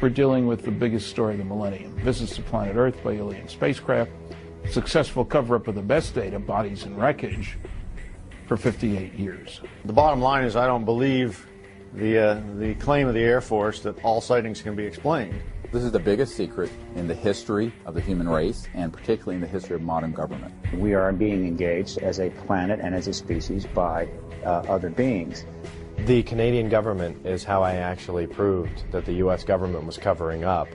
we're dealing with the biggest story of the millennium. Visits to planet Earth by alien spacecraft, successful cover-up of the best data, bodies and wreckage, for 58 years. The bottom line is I don't believe the claim of the Air Force that all sightings can be explained. This is the biggest secret in the history of the human race, and particularly in the history of modern government. We are being engaged as a planet and as a species by other beings. The Canadian government is how I actually proved that the U.S. government was covering up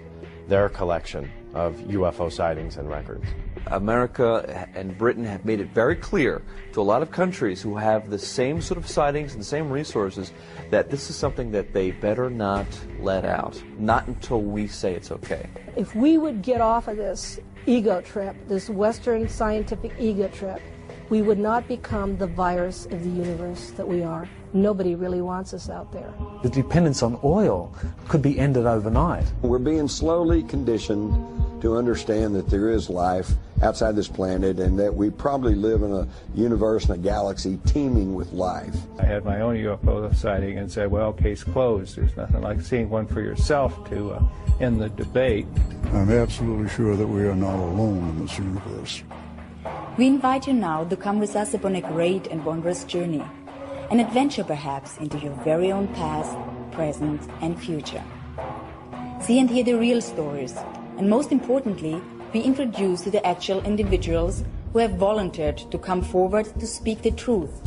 their collection of UFO sightings and records. America and Britain have made it very clear to a lot of countries who have the same sort of sightings and the same resources that this is something that they better not let out, not until we say it's okay. If we would get off of this ego trip, this Western scientific ego trip, we would not become the virus of the universe that we are. Nobody really wants us out there. The dependence on oil could be ended overnight. We're being slowly conditioned to understand that there is life outside this planet and that we probably live in a universe and a galaxy teeming with life. I had my own UFO sighting and said, well, case closed. There's nothing like seeing one for yourself to end the debate. I'm absolutely sure that we are not alone in this universe. We invite you now to come with us upon a great and wondrous journey, an adventure perhaps into your very own past, present and future. See and hear the real stories, and most importantly, be introduced to the actual individuals who have volunteered to come forward to speak the truth.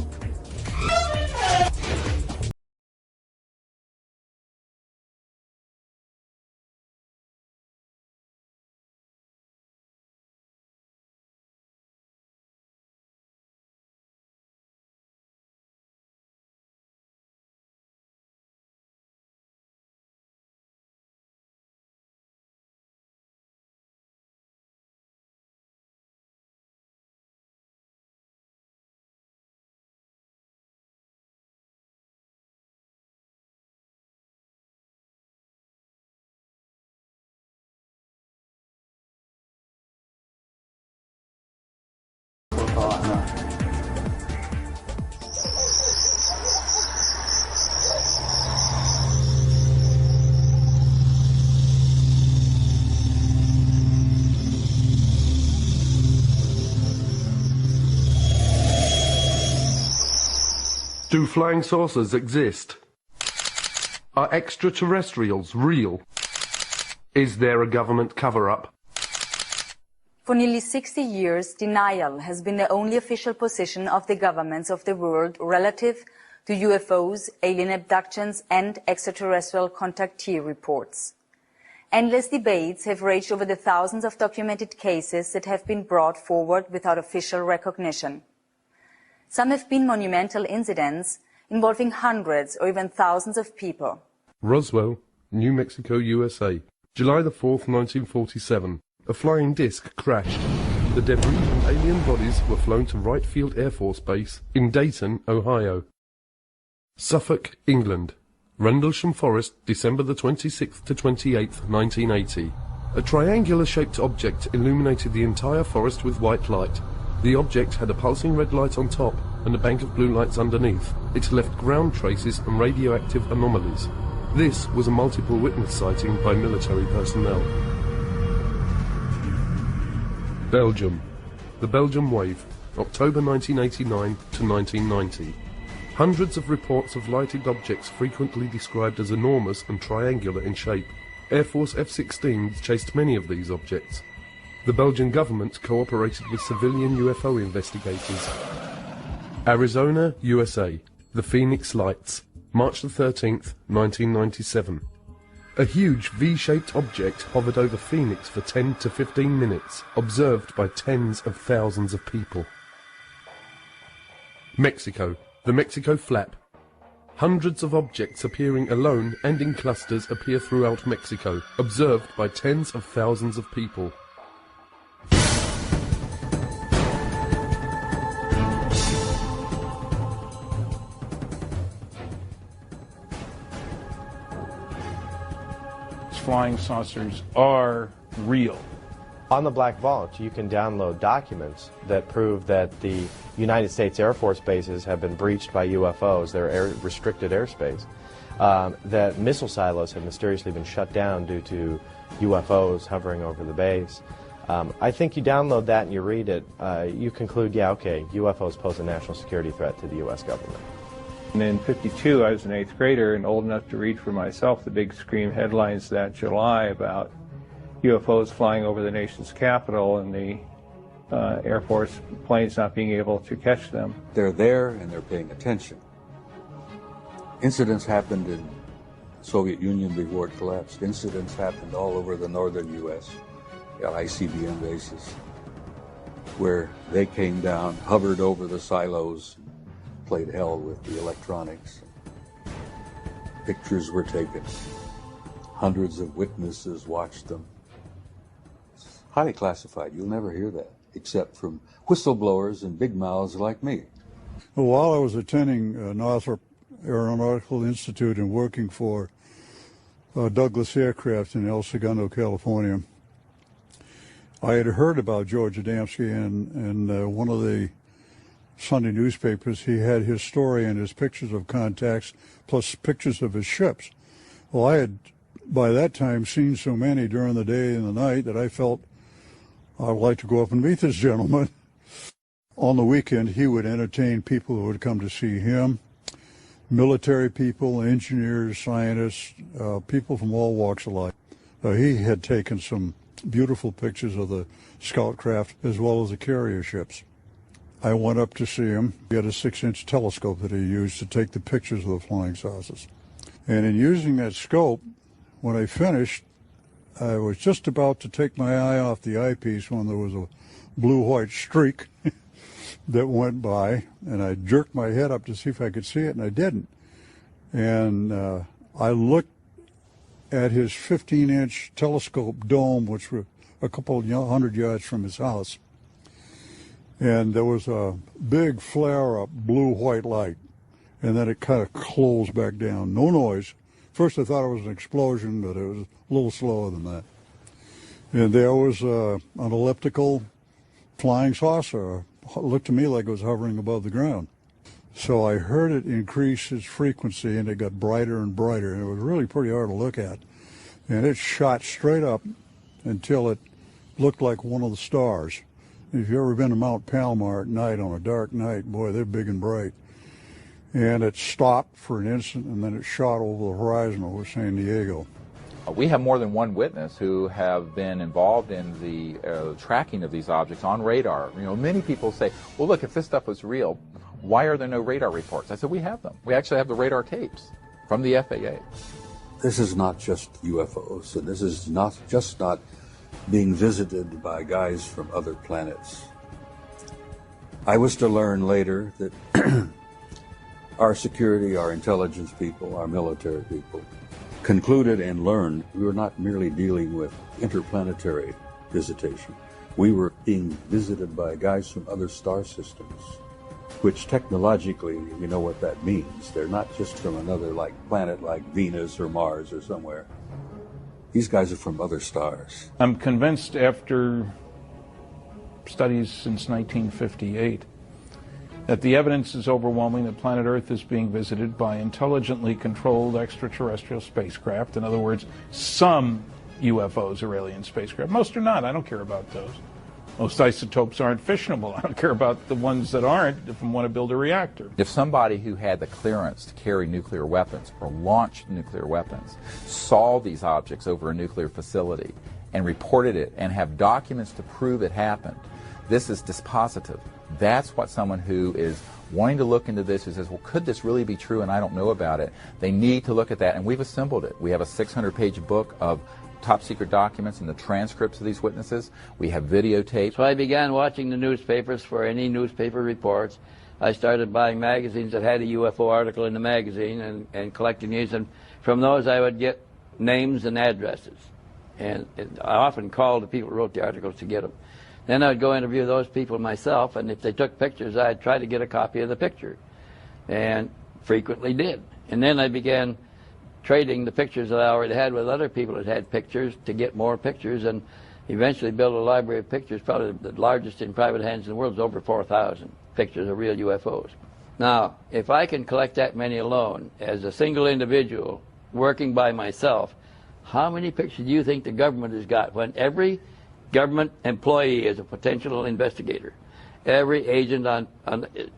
Do flying saucers exist? Are extraterrestrials real? Is there a government cover-up? For nearly 60 years, denial has been the only official position of the governments of the world relative to UFOs, alien abductions and extraterrestrial contactee reports. Endless debates have raged over the thousands of documented cases that have been brought forward without official recognition. Some have been monumental incidents involving hundreds or even thousands of people. Roswell, New Mexico, USA. July the 4th, 1947. A flying disc crashed. The debris and alien bodies were flown to Wright Field Air Force Base in Dayton, Ohio. Suffolk, England. Rendlesham Forest, December the 26th to 28th, 1980. A triangular-shaped object illuminated the entire forest with white light. The object had a pulsing red light on top and a bank of blue lights underneath. It left ground traces and radioactive anomalies. This was a multiple witness sighting by military personnel. Belgium. The Belgium Wave, October 1989 to 1990. Hundreds of reports of lighted objects frequently described as enormous and triangular in shape. Air Force F-16s chased many of these objects. The Belgian government cooperated with civilian UFO investigators. Arizona, USA. The Phoenix Lights, March the 13th, 1997. A huge V-shaped object hovered over Phoenix for 10 to 15 minutes, observed by tens of thousands of people. Mexico. The Mexico Flap. Hundreds of objects appearing alone and in clusters appear throughout Mexico, observed by tens of thousands of people. Flying saucers are real. On the Black Vault, you can download documents that prove that the United States Air Force bases have been breached by UFOs, their restricted airspace. that missile silos have mysteriously been shut down due to UFOs hovering over the base. I think you download that and you read it, you conclude, yeah, okay, UFOs pose a national security threat to the U.S. government. And in '52, I was an 8th grader and old enough to read for myself the big scream headlines that July about UFOs flying over the nation's capital and the Air Force planes not being able to catch them. They're there and they're paying attention. Incidents happened in the Soviet Union before it collapsed. Incidents happened all over the northern U.S. at ICBM bases, where they came down, hovered over the silos, played hell with the electronics. Pictures were taken. Hundreds of witnesses watched them. It's highly classified. You'll never hear that, except from whistleblowers and big mouths like me. Well, while I was attending Northrop Aeronautical Institute and working for Douglas Aircraft in El Segundo, California, I had heard about George Adamski, and one of the Sunday newspapers, he had his story and his pictures of contacts, plus pictures of his ships. Well, I had, by that time, seen so many during the day and the night that I felt I would like to go up and meet this gentleman. On the weekend, he would entertain people who would come to see him, military people, engineers, scientists, people from all walks of life. He had taken some beautiful pictures of the scout craft as well as the carrier ships. I went up to see him. He had a 6-inch telescope that he used to take the pictures of the flying saucers. And in using that scope, when I finished, I was just about to take my eye off the eyepiece when there was a blue-white streak that went by, and I jerked my head up to see if I could see it, and I didn't. And I looked at his 15-inch telescope dome, which was a couple of 100 yards from his house. And there was a big flare-up blue-white light, and then it kind of closed back down. No noise. First I thought it was an explosion, but it was a little slower than that. And there was an elliptical flying saucer. It looked to me like it was hovering above the ground. So I heard it increase its frequency, and it got brighter and brighter, and it was really pretty hard to look at. And it shot straight up until it looked like one of the stars. If you've ever been to Mount Palomar at night on a dark night, boy, they're big and bright. And it stopped for an instant, and then it shot over the horizon over San Diego. We have more than one witness who have been involved in the tracking of these objects on radar. You know, many people say, well, look, if this stuff was real, why are there no radar reports? I said, we have them. We actually have the radar tapes from the FAA. This is not just UFOs, and this is not being visited by guys from other planets. I was to learn later that our security, our intelligence people, our military people concluded and learned we were not merely dealing with interplanetary visitation. We were being visited by guys from other star systems, which technologically, you know what that means. They're not just from another planet like Venus or Mars or somewhere. These guys are from other stars. I'm convinced after studies since 1958 that the evidence is overwhelming that planet Earth is being visited by intelligently controlled extraterrestrial spacecraft. In other words, some UFOs are alien spacecraft. Most are not. I don't care about those. Most isotopes aren't fissionable. I don't care about the ones that aren't if I want to build a reactor. If somebody who had the clearance to carry nuclear weapons or launch nuclear weapons saw these objects over a nuclear facility and reported it and have documents to prove it happened, this is dispositive. That's what someone who is wanting to look into this, who says, well, could this really be true and I don't know about it? They need to look at that, and we've assembled it. We have a 600-page book of top secret documents and the transcripts of these witnesses. We have videotapes. So I began watching the newspapers for any newspaper reports. I started buying magazines that had a UFO article in the magazine and collecting these, and from those I would get names and addresses. And I often called the people who wrote the articles to get them. Then I would go interview those people myself, and if they took pictures, I'd try to get a copy of the picture, and frequently did. And then I began trading the pictures that I already had with other people that had pictures to get more pictures, and eventually built a library of pictures, probably the largest in private hands in the world. Is over 4,000 pictures of real UFOs. Now, if I can collect that many alone, as a single individual, working by myself, how many pictures do you think the government has got when every government employee is a potential investigator? Every agent on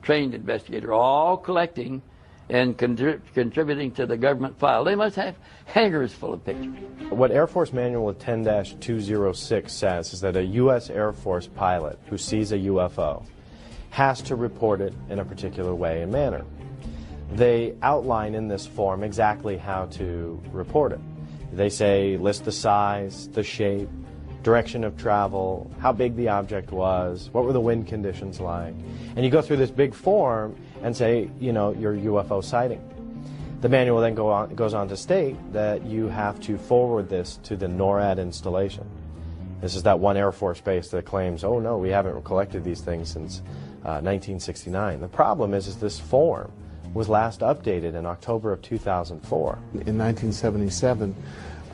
trained investigator, all collecting and contributing to the government file. They must have hangars full of pictures. What Air Force Manual 10-206 says is that a U.S. Air Force pilot who sees a UFO has to report it in a particular way and manner. They outline in this form exactly how to report it. They say list the size, the shape, direction of travel, how big the object was, what were the wind conditions like. And you go through this big form and say, you know, your UFO sighting. The manual then goes on to state that you have to forward this to the NORAD installation. This is that one Air Force base that claims, oh no, we haven't collected these things since 1969. The problem is this form was last updated in October of 2004. In 1977,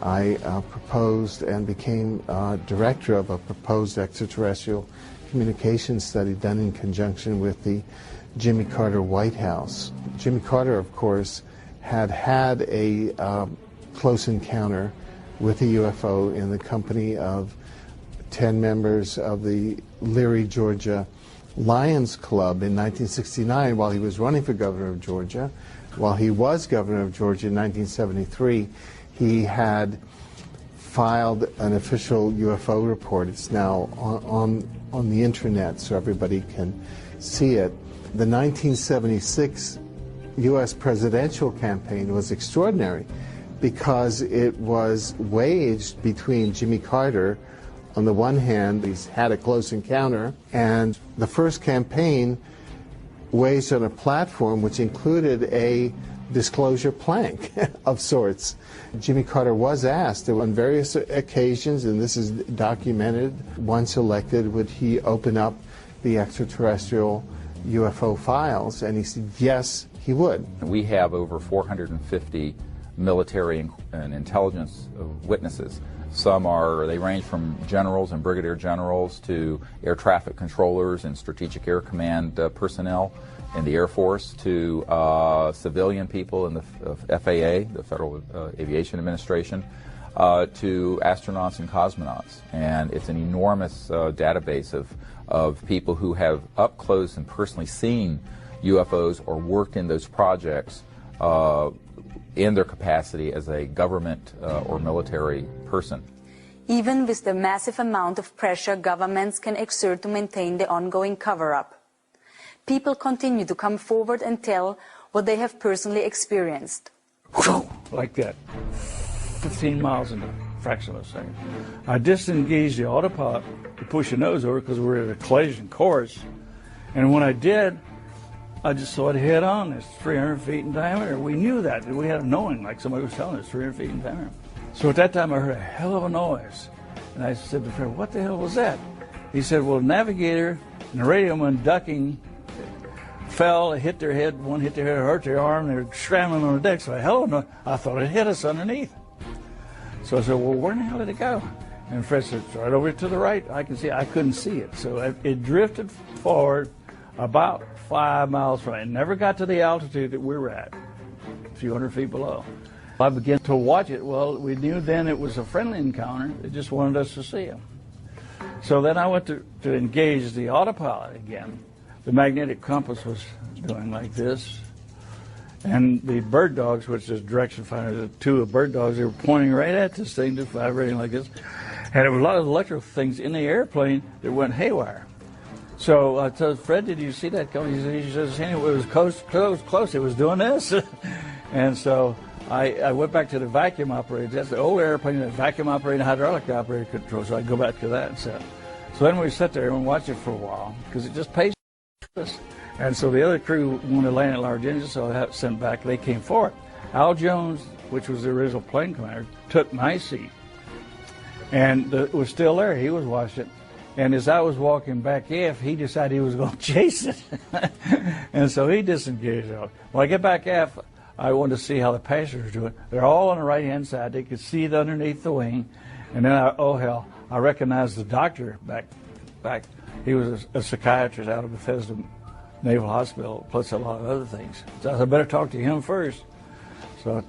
I proposed and became director of a proposed extraterrestrial communication study done in conjunction with the Jimmy Carter White House. Jimmy Carter, of course, had a close encounter with a UFO in the company of 10 members of the Leary, Georgia Lions Club in 1969 while he was running for governor of Georgia. While he was governor of Georgia in 1973, he had filed an official UFO report. It's now on the internet so everybody can see it. The 1976 U.S. presidential campaign was extraordinary because it was waged between Jimmy Carter, on the one hand, he's had a close encounter, and the first campaign waged on a platform which included a disclosure plank of sorts. Jimmy Carter was asked on various occasions, and this is documented, once elected, would he open up the extraterrestrial UFO files, and he said yes, he would. We have over 450 military and intelligence witnesses. They range from generals and brigadier generals to air traffic controllers and strategic air command personnel in the Air Force to civilian people in the FAA, the Federal Aviation Administration, to astronauts and cosmonauts. And it's an enormous database of people who have up close and personally seen UFOs or worked in those projects in their capacity as a government or military person. Even with the massive amount of pressure governments can exert to maintain the ongoing cover-up, people continue to come forward and tell what they have personally experienced. Like that, 15 miles in a fraction of a second. I disengaged the autopilot to push the nose over because we were at a collision course, and when I did, I just saw it head on. It's 300 feet in diameter. We knew that. We had a knowing, like somebody was telling us, 300 feet in diameter. So at that time, I heard a hell of a noise. And I said to the friend, what the hell was that? He said, well, the navigator and the radio man ducking fell, hit their head, one hit their head, hurt their arm, they were scrambling on the deck. So I thought it hit us underneath. So I said, well, where in the hell did it go? And Fred said, it's right over to the right. I couldn't see it. So it drifted forward about 5 miles from it. It never got to the altitude that we were at, a few hundred feet below. I began to watch it. Well, we knew then it was a friendly encounter. They just wanted us to see him. So then I went to engage the autopilot again. The magnetic compass was doing like this. And the bird dogs, which is direction finder, the two bird dogs, they were pointing right at this thing, just vibrating like this. And there were a lot of electrical things in the airplane that went haywire. So I told Fred, did you see that coming? He says, anyway, it was close. It was doing this. And so I went back to the vacuum operator. That's the old airplane, that vacuum operator, hydraulic operator control. So I go back to that and so then we sat there and watched it for a while because it just pays us. And so the other crew wanted to land at large engines, so I had sent back. They came forward. Al Jones, which was the original plane commander, took my seat. And it was still there. He was watching it. And as I was walking back aft, he decided he was going to chase it. And so he disengaged. When I get back aft, I wanted to see how the passengers do it. They're all on the right-hand side. They could see it underneath the wing. And then, I recognized the doctor back. He was a psychiatrist out of Bethesda, Naval Hospital, plus a lot of other things. So I said, I better talk to him first. So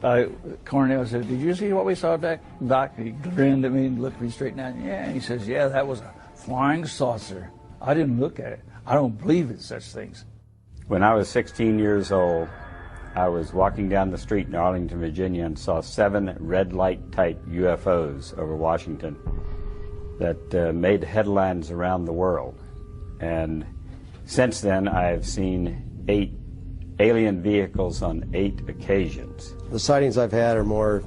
Cornell said, did you see what we saw, Doc? He grinned at me and looked me straight down. Yeah, and he says, yeah, that was a flying saucer. I didn't look at it. I don't believe in such things. When I was 16 years old, I was walking down the street in Arlington, Virginia, and saw 7 red light type UFOs over Washington that made headlines around the world. And since then, I've seen 8 alien vehicles on 8 occasions. The sightings I've had are more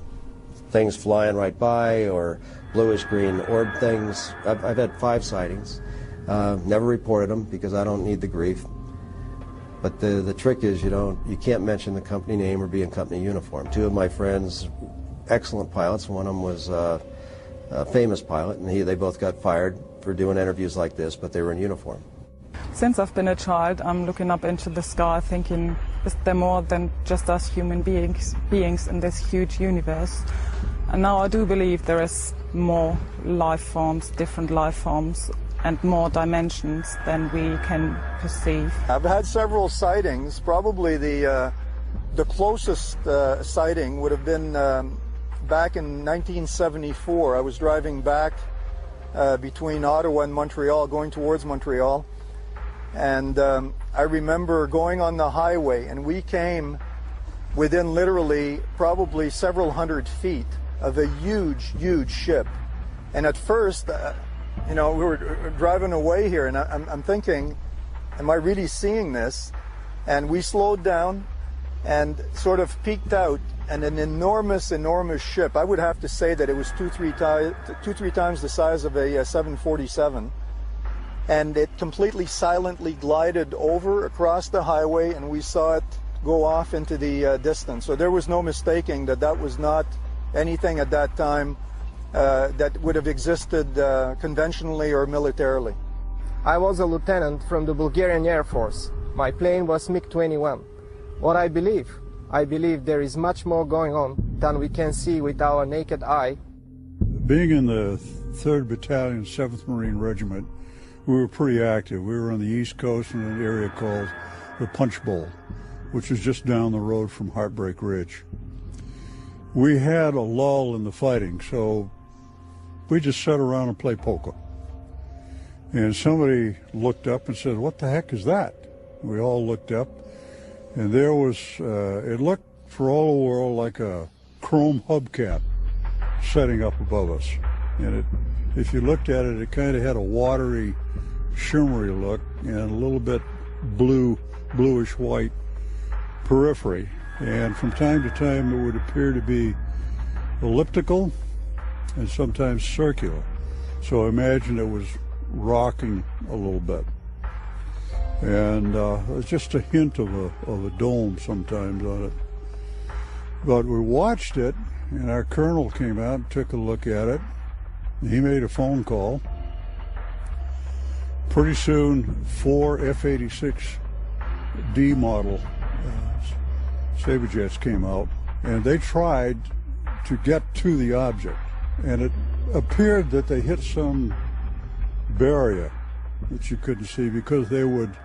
things flying right by or bluish-green orb things. I've had 5 sightings. Never reported them because I don't need the grief. But the trick is you can't mention the company name or be in company uniform. 2 of my friends, excellent pilots. One of them was a famous pilot, and they both got fired for doing interviews like this, but they were in uniform. Since I've been a child, I'm looking up into the sky thinking, is there more than just us human beings in this huge universe? And now I do believe there is more life forms, different life forms, and more dimensions than we can perceive. I've had several sightings. Probably the closest sighting would have been back in 1974. I was driving back between Ottawa and Montreal, going towards Montreal. And I remember going on the highway, and we came within literally probably several hundred feet of a huge, huge ship. And at first, we were driving away here, and I'm thinking, am I really seeing this? And we slowed down and sort of peeked out, and an enormous, enormous ship. I would have to say that it was two, three times the size of a 747. And it completely silently glided over across the highway, and we saw it go off into the distance. So there was no mistaking that was not anything at that time that would have existed conventionally or militarily. I was a lieutenant from the Bulgarian Air Force. My plane was MiG-21. What I believe there is much more going on than we can see with our naked eye. Being in the 3rd Battalion, 7th Marine Regiment, we were pretty active. We were on the East Coast in an area called the Punch Bowl, which is just down the road from Heartbreak Ridge. We had a lull in the fighting, so we just sat around and played poker. And somebody looked up and said, "What the heck is that?" We all looked up, and there was, it looked for all the world like a chrome hubcap setting up above us. And if you looked at it, it kind of had a watery, shimmery look and a little bit bluish white periphery. And from time to time, it would appear to be elliptical and sometimes circular. So imagine it was rocking a little bit. And it's just a hint of a dome sometimes on it. But we watched it, and our colonel came out and took a look at it. He made a phone call. Pretty soon, 4 F-86D model Sabre jets came out, and they tried to get to the object. And it appeared that they hit some barrier that you couldn't see, because they would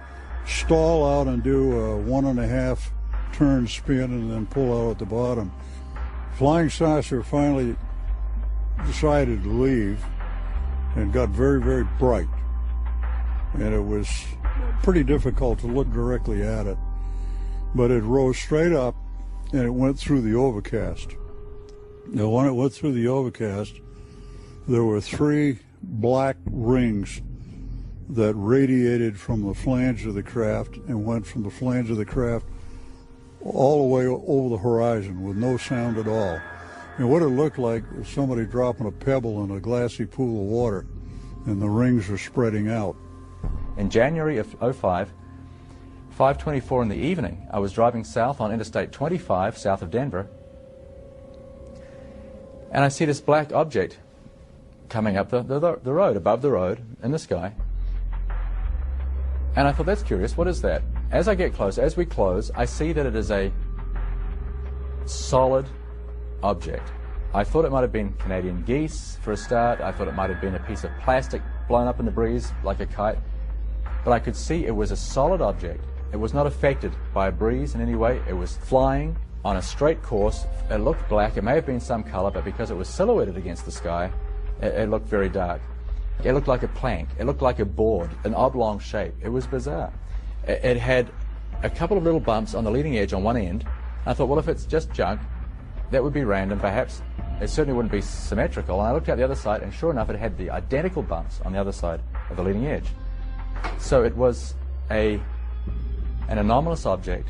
stall out and do a 1.5 turn spin and then pull out at the bottom. Flying saucer finally decided to leave and got very, very bright. And it was pretty difficult to look directly at it. But it rose straight up and it went through the overcast. Now, when it went through the overcast, there were 3 black rings that radiated from the flange of the craft and went from the flange of the craft all the way over the horizon with no sound at all. And what it looked like was somebody dropping a pebble in a glassy pool of water, and the rings were spreading out. In January of 05, 5:24 in the evening, I was driving south on Interstate 25, south of Denver, and I see this black object coming up the road, above the road, in the sky. And I thought, that's curious, what is that? As I get close, as we close, I see that it is a solid object. I thought it might have been Canadian geese for a start. I thought it might have been a piece of plastic blown up in the breeze like a kite. But I could see it was a solid object It was not affected by a breeze in any way. It was flying on a straight course. It looked black. It may have been some color, but because it was silhouetted against the sky, it looked very dark. It looked like a plank. It looked like a board, an oblong shape. It was bizarre. It had a couple of little bumps on the leading edge on one end. I thought, well, if it's just junk, that would be random, perhaps. It certainly wouldn't be symmetrical. And I looked at the other side, and sure enough, it had the identical bumps on the other side of the leading edge. So it was an anomalous object.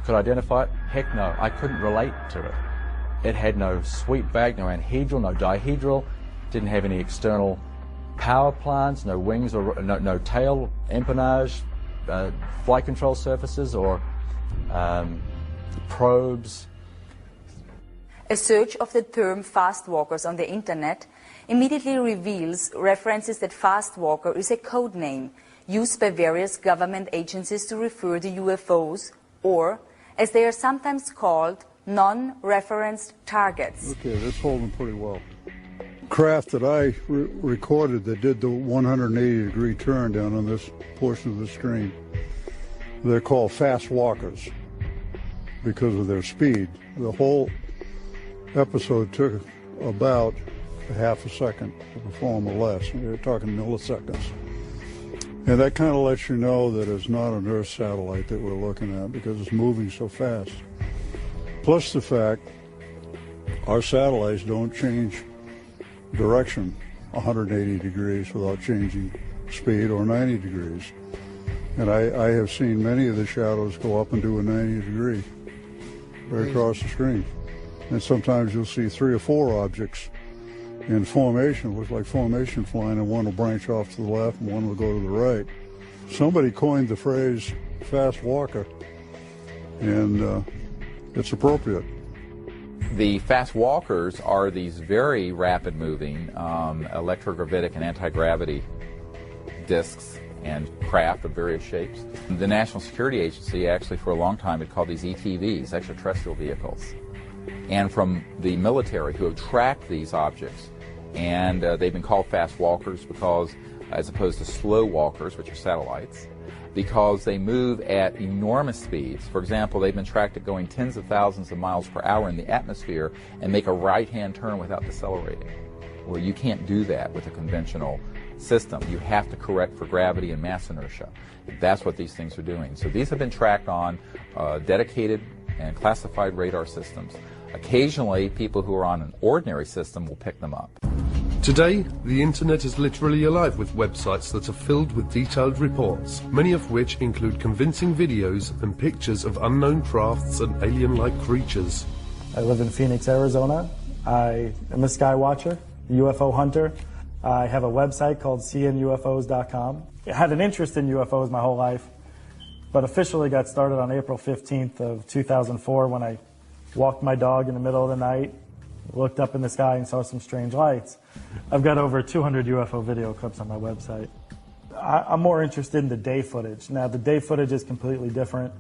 Could I identify it? Heck no. I couldn't relate to it. It had no sweep back, no anhedral, no dihedral, didn't have any external power plants, no wings or no tail empennage, flight control surfaces or probes. A search of the term Fastwalkers on the internet immediately reveals references that Fastwalker is a code name used by various government agencies to refer to UFOs, or, as they are sometimes called, non-referenced targets. Okay, that's holding pretty well. Craft that I recorded that did the 180-degree turn down on this portion of the screen, they're called Fastwalkers because of their speed. The whole episode took about a half a second to perform or less. You're talking milliseconds. And that kind of lets you know that it's not an Earth satellite that we're looking at because it's moving so fast. Plus the fact our satellites don't change direction 180 degrees without changing speed or 90 degrees. And I have seen many of the shadows go up and do a 90 degree right across the screen. And sometimes you'll see 3 or 4 objects in formation. It looks like formation flying, and one will branch off to the left and one will go to the right. Somebody coined the phrase fast walker, and it's appropriate. The fast walkers are these very rapid-moving electrogravitic and anti-gravity disks and craft of various shapes. The National Security Agency actually for a long time had called these ETVs, extraterrestrial vehicles. And from the military who have tracked these objects, and they've been called fast walkers because, as opposed to slow walkers, which are satellites, because they move at enormous speeds. For example, they've been tracked at going tens of thousands of miles per hour in the atmosphere and make a right-hand turn without decelerating. Well, you can't do that with a conventional system. You have to correct for gravity and mass inertia. That's what these things are doing. So these have been tracked on dedicated and classified radar systems. Occasionally, people who are on an ordinary system will pick them up. Today, the internet is literally alive with websites that are filled with detailed reports, many of which include convincing videos and pictures of unknown crafts and alien-like creatures. I live in Phoenix, Arizona. I am a sky watcher, a UFO hunter. I have a website called seeingufos.com. I had an interest in UFOs my whole life, but officially got started on April 15th of 2004 when I walked my dog in the middle of the night, looked up in the sky and saw some strange lights. I've got over 200 UFO video clips on my website. I'm more interested in the day footage. Now, the day footage is completely different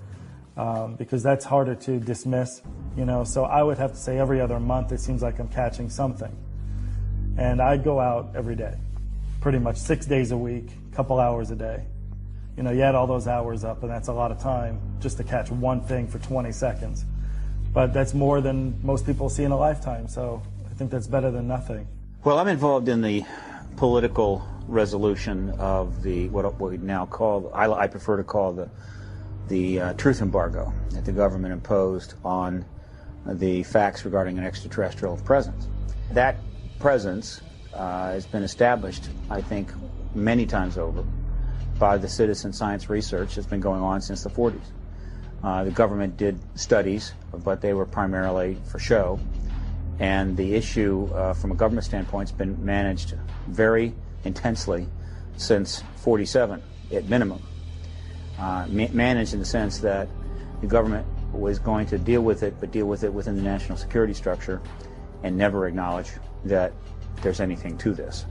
because that's harder to dismiss, you know, so I would have to say every other month it seems like I'm catching something. And I go out every day, pretty much 6 days a week, a couple hours a day. You know, you add all those hours up and that's a lot of time just to catch one thing for 20 seconds. But that's more than most people see in a lifetime, so I think that's better than nothing. Well, I'm involved in the political resolution of the what we now call, I prefer to call the truth embargo that the government imposed on the facts regarding an extraterrestrial presence. That presence has been established, I think, many times over by the citizen science research that's been going on since the 40s. The government did studies, but they were primarily for show. And the issue from a government standpoint has been managed very intensely since 47, at minimum. Managed in the sense that the government was going to deal with it, but deal with it within the national security structure and never acknowledge that there's anything to this.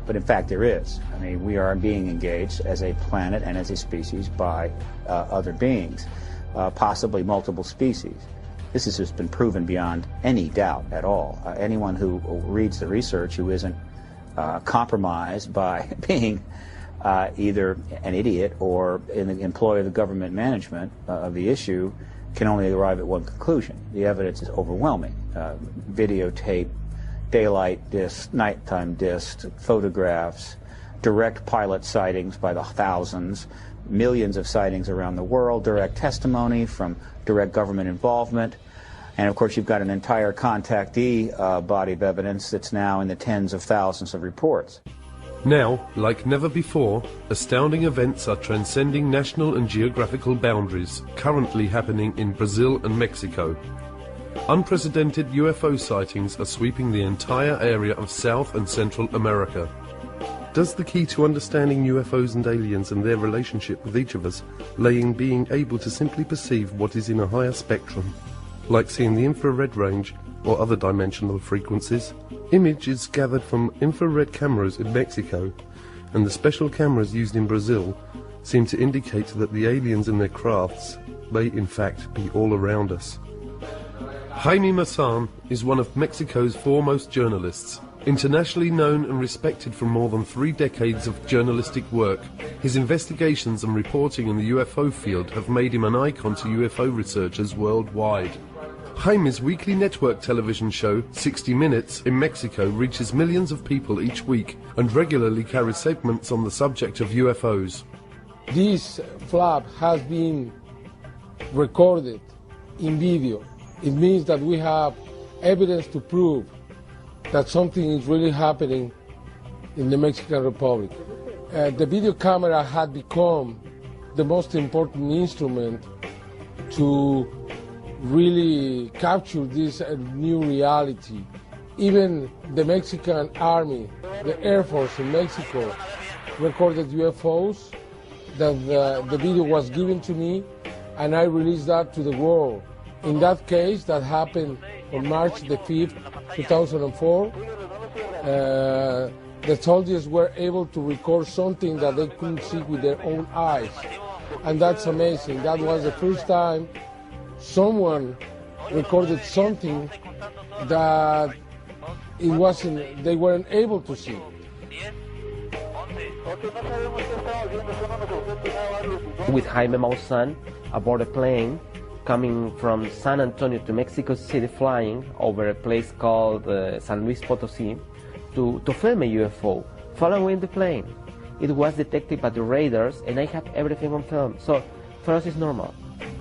But in fact there is. I mean, we are being engaged as a planet and as a species by other beings. Possibly multiple species. This has just been proven beyond any doubt at all. Anyone who reads the research who isn't compromised by being either an idiot or in the employ of the government management of the issue can only arrive at one conclusion. The evidence is overwhelming. Videotape, daylight discs, nighttime discs, photographs, direct pilot sightings by the thousands, millions of sightings around the world, direct testimony from direct government involvement, and of course you've got an entire contactee body of evidence that's now in the tens of thousands of reports. Now, like never before, astounding events are transcending national and geographical boundaries, currently happening in Brazil and Mexico. Unprecedented UFO sightings are sweeping the entire area of South and Central America. Does the key to understanding UFOs and aliens and their relationship with each of us lay in being able to simply perceive what is in a higher spectrum, like seeing the infrared range or other dimensional frequencies? Images gathered from infrared cameras in Mexico and the special cameras used in Brazil seem to indicate that the aliens and their crafts may in fact be all around us. Jaime Maussan is one of Mexico's foremost journalists. Internationally known and respected for more than 3 decades of journalistic work, his investigations and reporting in the UFO field have made him an icon to UFO researchers worldwide. Jaime's weekly network television show, 60 Minutes, in Mexico reaches millions of people each week and regularly carries segments on the subject of UFOs. This flap has been recorded in video. It means that we have evidence to prove that something is really happening in the Mexican Republic. The video camera had become the most important instrument to really capture this new reality. Even the Mexican Army, the Air Force in Mexico, recorded UFOs. That the video was given to me, and I released that to the world. In that case, that happened on March the 5th, 2004. The soldiers were able to record something that they couldn't see with their own eyes. And that's amazing. That was the first time someone recorded something that they weren't able to see. With Jaime Maussan aboard a plane coming from San Antonio to Mexico City, flying over a place called San Luis Potosí to film a UFO, following the plane. It was detected by the radars, and I have everything on film. So for us it's normal.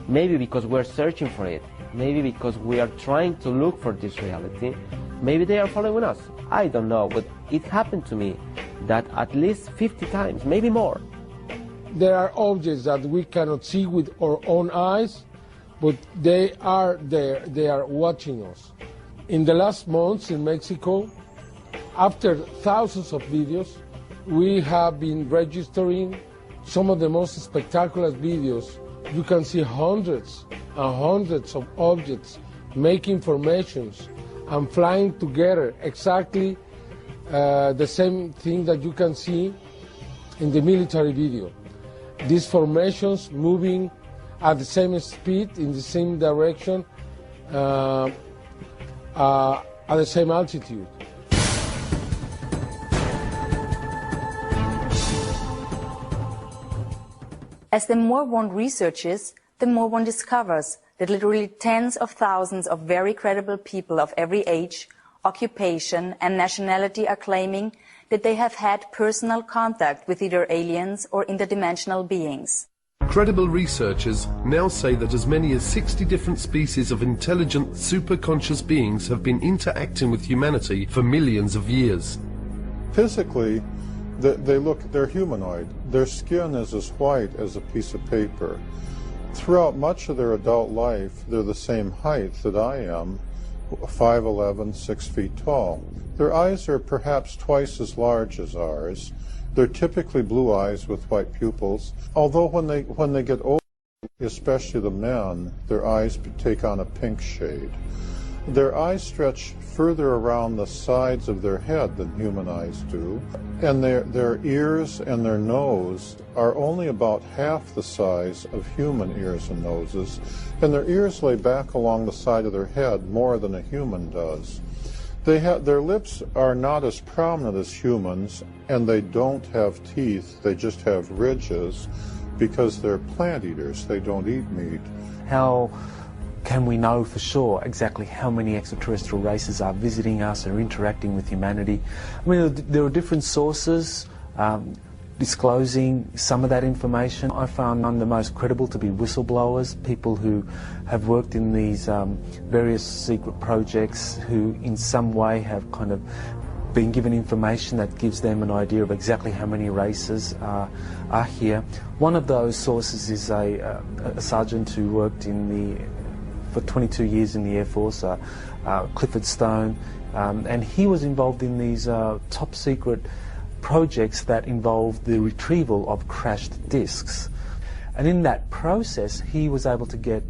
Maybe because we're searching for it, maybe because we are trying to look for this reality, maybe they are following us. I don't know, but it happened to me that at least 50 times, maybe more. There are objects that we cannot see with our own eyes, but they are there, they are watching us. In the last months in Mexico, after thousands of videos, we have been registering some of the most spectacular videos. You can see hundreds and hundreds of objects making formations and flying together, exactly the same thing that you can see in the military video. These formations moving at the same speed, in the same direction, at the same altitude. As the more one researches, the more one discovers that literally tens of thousands of very credible people of every age, occupation and nationality are claiming that they have had personal contact with either aliens or interdimensional beings. Credible researchers now say that as many as 60 different species of intelligent, superconscious beings have been interacting with humanity for millions of years. Physically, they're humanoid. Their skin is as white as a piece of paper. Throughout much of their adult life, they're the same height that I am, 5'11", 6 feet tall. Their eyes are perhaps twice as large as ours. They're typically blue eyes with white pupils, although when they get older, especially the men, their eyes take on a pink shade. Their eyes stretch further around the sides of their head than human eyes do, and their ears and their nose are only about half the size of human ears and noses, and their ears lay back along the side of their head more than a human does. Their lips are not as prominent as humans, and they don't have teeth. They just have ridges because they're plant eaters. They don't eat meat. How can we know for sure exactly how many extraterrestrial races are visiting us or interacting with humanity? I mean, there are different sources disclosing some of that information. I found none the most credible to be whistleblowers, people who have worked in these various secret projects, who in some way have kind of been given information that gives them an idea of exactly how many races are here. One of those sources is a sergeant who worked for 22 years in the Air Force, Clifford Stone, and he was involved in these top secret projects that involved the retrieval of crashed discs. And in that process, he was able to get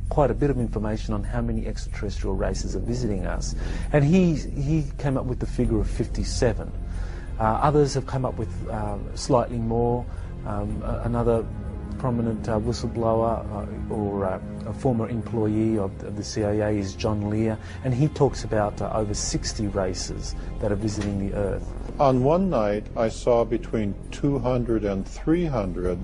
quite a bit of information on how many extraterrestrial races are visiting us. And he came up with the figure of 57. Others have come up with slightly more. Another prominent whistleblower or a former employee of the CIA is John Lear, and he talks about over 60 races that are visiting the Earth. On one night, I saw between 200 and 300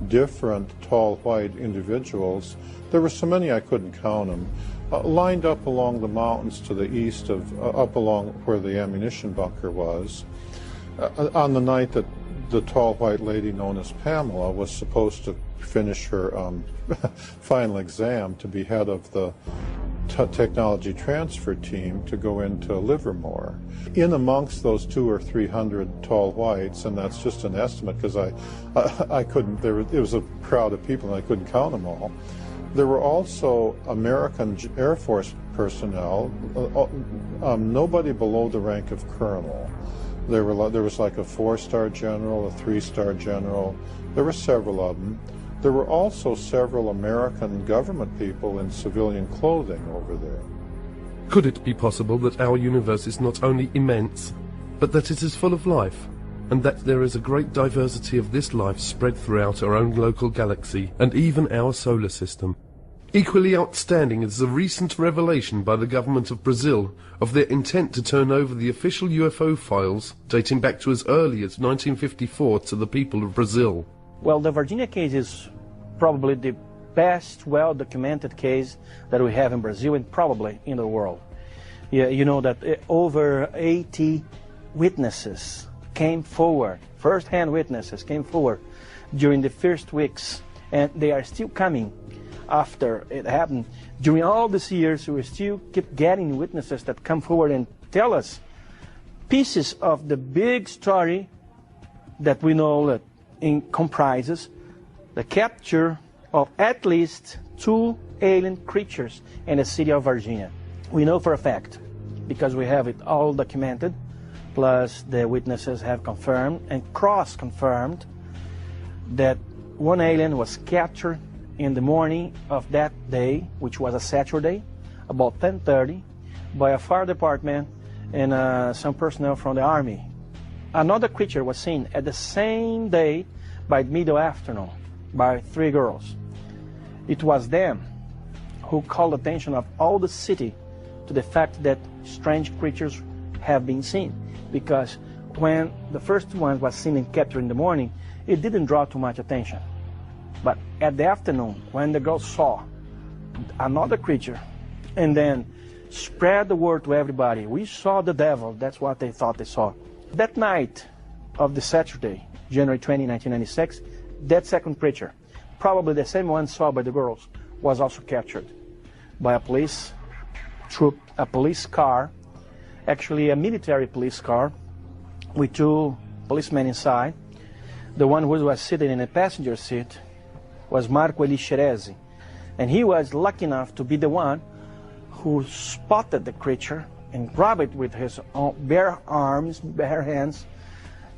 different tall white individuals. There were so many I couldn't count them, lined up along the mountains to the east of, up along where the ammunition bunker was. On the night that the tall white lady known as Pamela was supposed to finish her final exam to be head of the technology transfer team to go into Livermore. In amongst those 200 or 300 tall whites, and that's just an estimate because I couldn't, it was a crowd of people and I couldn't count them all. There were also American Air Force personnel, nobody below the rank of colonel. There was like a 4-star general, a 3-star general. There were several of them. There were also several American government people in civilian clothing over there. Could it be possible that our universe is not only immense, but that it is full of life, and that there is a great diversity of this life spread throughout our own local galaxy and even our solar system? Equally outstanding is the recent revelation by the government of Brazil of their intent to turn over the official UFO files dating back to as early as 1954 to the people of Brazil. Well, the Virginia case is probably the best well-documented case that we have in Brazil and probably in the world. Yeah, you know that over 80 witnesses came forward, first-hand witnesses came forward during the first weeks, and they are still coming after it happened. During all these years, we still keep getting witnesses that come forward and tell us pieces of the big story that we know that comprises the capture of at least 2 alien creatures in the city of Virginia. We know for a fact, because we have it all documented, plus the witnesses have confirmed and cross-confirmed that one alien was captured in the morning of that day, which was a Saturday, about 10:30, by a fire department and some personnel from the Army. Another creature was seen at the same day by middle afternoon by 3 girls. It was them who called attention of all the city to the fact that strange creatures have been seen, because when the first one was seen and captured in the morning, it didn't draw too much attention. But at the afternoon, when the girls saw another creature and then spread the word to everybody, we saw the devil, that's what they thought they saw. That night of the Saturday, January 20, 1996, that second creature, probably the same one saw by the girls, was also captured by a police troop, a police car, actually a military police car with 2 policemen inside. The one who was sitting in the passenger seat was Marco Elixerezi, and he was lucky enough to be the one who spotted the creature and grabbed it with his own bare arms, bare hands,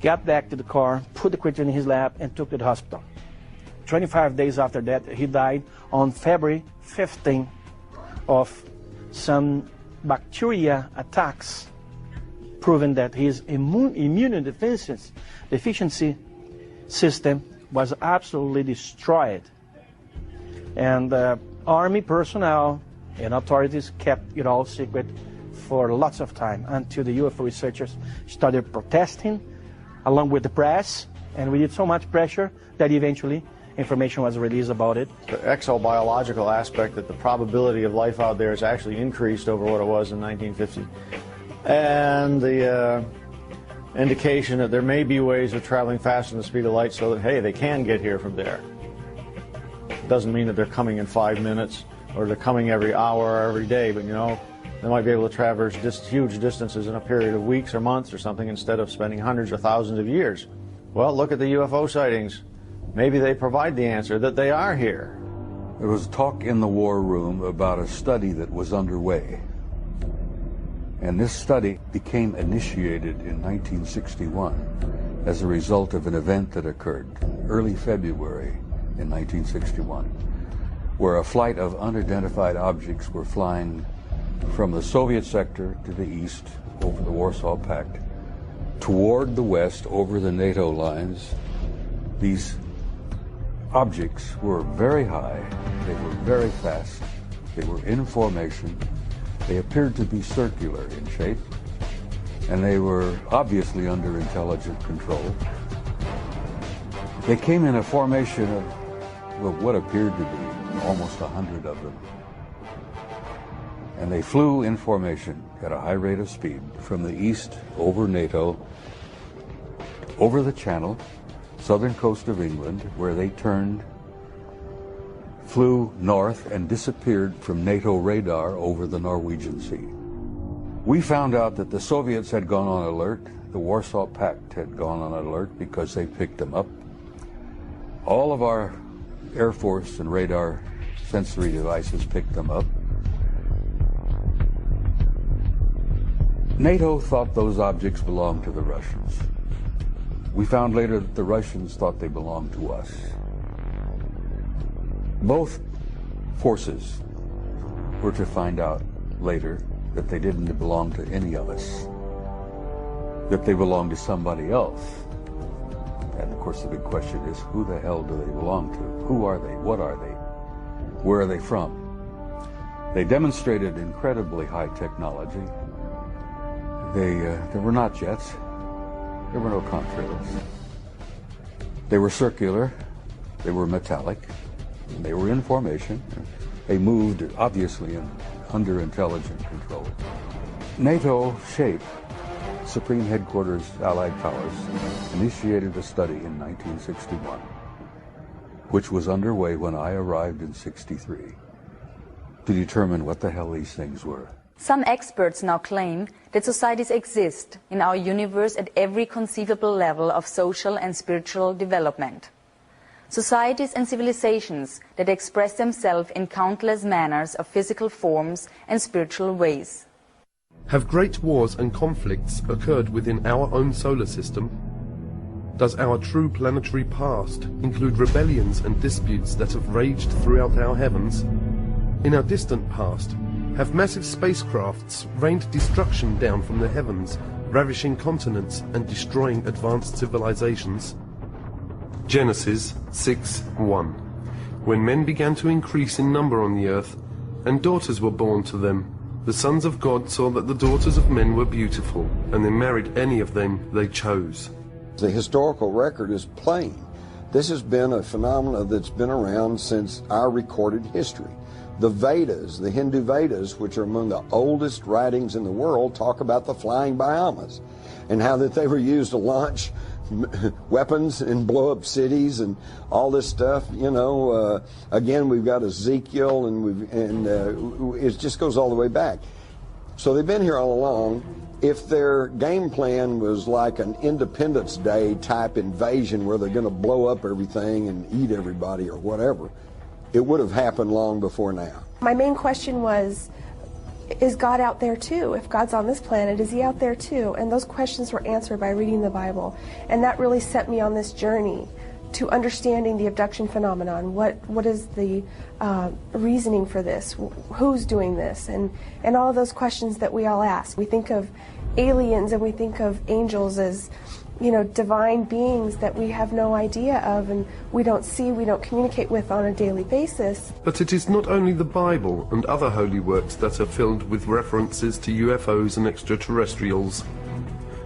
got back to the car, put the creature in his lap, and took it to the hospital. 25 days after that, he died on February 15 of some bacteria attacks, proving that his immune deficiency system was absolutely destroyed. And Army personnel and authorities kept it all secret for lots of time until the UFO researchers started protesting along with the press, and we did so much pressure that eventually information was released about it. The exobiological aspect, that the probability of life out there has actually increased over what it was in 1950. And the indication that there may be ways of traveling faster than the speed of light so that, hey, they can get here from there. Doesn't mean that they're coming in 5 minutes or they're coming every hour or every day, but you know, they might be able to traverse just huge distances in a period of weeks or months or something instead of spending hundreds or thousands of years. Well, look at the UFO sightings. Maybe they provide the answer that they are here. There was talk in the war room about a study that was underway. And this study became initiated in 1961 as a result of an event that occurred early February in 1961, where a flight of unidentified objects were flying from the Soviet sector to the east over the Warsaw Pact, toward the west over the NATO lines. These objects were very high, they were very fast, they were in formation, they appeared to be circular in shape, and they were obviously under intelligent control. They came in a formation of what appeared to be almost 100 of them. And they flew in formation at a high rate of speed from the east over NATO, over the Channel, southern coast of England, where they turned, flew north, and disappeared from NATO radar over the Norwegian Sea. We found out that the Soviets had gone on alert, the Warsaw Pact had gone on alert because they picked them up. All of our Air Force and radar sensory devices picked them up. NATO thought those objects belonged to the Russians. We found later that the Russians thought they belonged to us. Both forces were to find out later that they didn't belong to any of us, that they belonged to somebody else. And of course the big question is, who the hell do they belong to? Who are they? What are they? Where are they from? They demonstrated incredibly high technology. There were not jets. There were no contrails. They were circular. They were metallic. They were in formation. They moved, obviously, under intelligent control. NATO SHAPE, Supreme Headquarters Allied Powers, initiated a study in 1961, which was underway when I arrived in '63, to determine what the hell these things were. Some experts now claim that societies exist in our universe at every conceivable level of social and spiritual development. Societies and civilizations that express themselves in countless manners of physical forms and spiritual ways. Have great wars and conflicts occurred within our own solar system? Does our true planetary past include rebellions and disputes that have raged throughout our heavens? In our distant past, have massive spacecrafts rained destruction down from the heavens, ravishing continents and destroying advanced civilizations? Genesis 6:1. When men began to increase in number on the earth, and daughters were born to them, the sons of God saw that the daughters of men were beautiful, and they married any of them they chose. The historical record is plain. This has been a phenomenon that's been around since our recorded history. The Vedas, the Hindu Vedas, which are among the oldest writings in the world, talk about the flying Brahmas and how that they were used to launch weapons and blow up cities and all this stuff. You know, again, we've got Ezekiel, and it just goes all the way back. So they've been here all along. If their game plan was like an Independence Day type invasion where they're going to blow up everything and eat everybody or whatever, it would have happened long before now. My main question was, is God out there too? If God's on this planet, is he out there too? And those questions were answered by reading the Bible. And that really set me on this journey to understanding the abduction phenomenon. What is the reasoning for this? Who's doing this? And all of those questions that we all ask. We think of aliens and we think of angels as divine beings that we have no idea of and we don't see, we don't communicate with on a daily basis. But it is not only the Bible and other holy works that are filled with references to UFOs and extraterrestrials.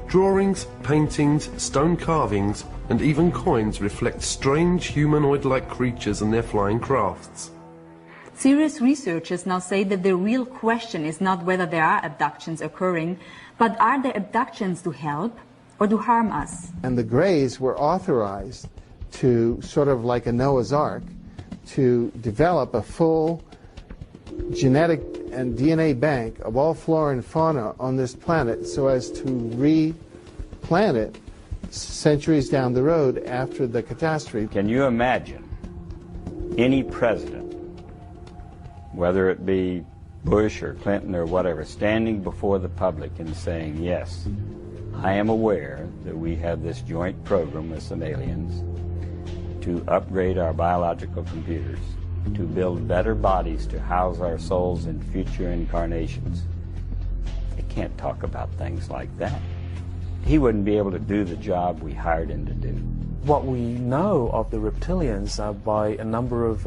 Drawings, paintings, stone carvings, and even coins reflect strange humanoid-like creatures and their flying crafts. Serious researchers now say that the real question is not whether there are abductions occurring, but are there abductions to help or to harm us? And the Greys were authorized to, sort of like a Noah's Ark, to develop a full genetic and DNA bank of all flora and fauna on this planet so as to replant it centuries down the road after the catastrophe. Can you imagine any president, whether it be Bush or Clinton or whatever, standing before the public and saying, yes, I am aware that we have this joint program with some aliens to upgrade our biological computers, to build better bodies to house our souls in future incarnations. They can't talk about things like that. He wouldn't be able to do the job we hired him to do. What we know of the reptilians by a number of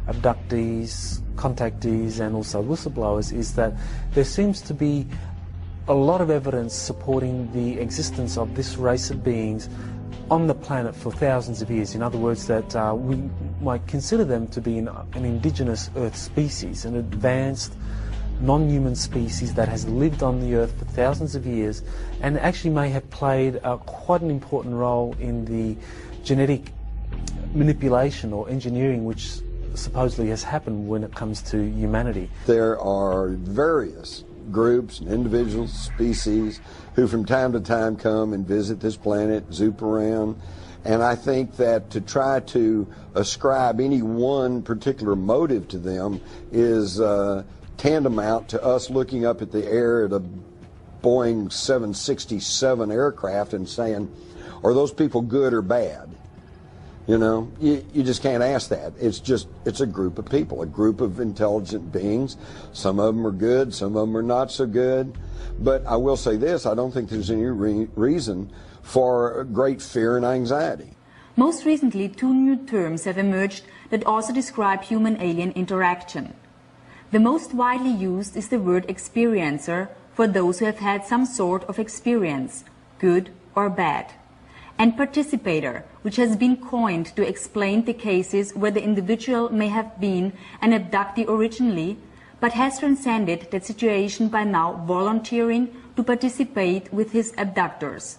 abductees, contactees, and also whistleblowers is that there seems to be a lot of evidence supporting the existence of this race of beings on the planet for thousands of years. In other words, that we might consider them to be an indigenous Earth species, an advanced non-human species that has lived on the Earth for thousands of years and actually may have played quite an important role in the genetic manipulation or engineering which supposedly has happened when it comes to humanity. There are various groups and individuals, species, who from time to time come and visit this planet, zoop around, and I think that to try to ascribe any one particular motive to them is tantamount to us looking up at the air at a Boeing 767 aircraft and saying, are those people good or bad? You know, you just can't ask that. It's a group of people, a group of intelligent beings. Some of them are good, some of them are not so good. But I will say this, I don't think there's any reason for great fear and anxiety. Most recently, 2 new terms have emerged that also describe human-alien interaction. The most widely used is the word experiencer for those who have had some sort of experience, good or bad, and participator, which has been coined to explain the cases where the individual may have been an abductee originally, but has transcended that situation by now volunteering to participate with his abductors.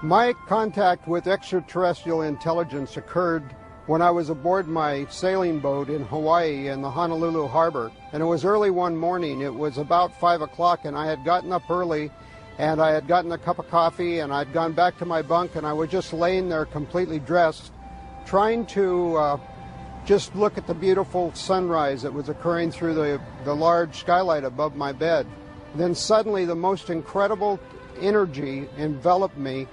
My contact with extraterrestrial intelligence occurred when I was aboard my sailing boat in Hawaii in the Honolulu harbor. And it was early one morning. It was about 5 o'clock, and I had gotten up early, and I had gotten a cup of coffee, and I'd gone back to my bunk, and I was just laying there completely dressed, trying to just look at the beautiful sunrise that was occurring through the large skylight above my bed. Then suddenly the most incredible energy enveloped me,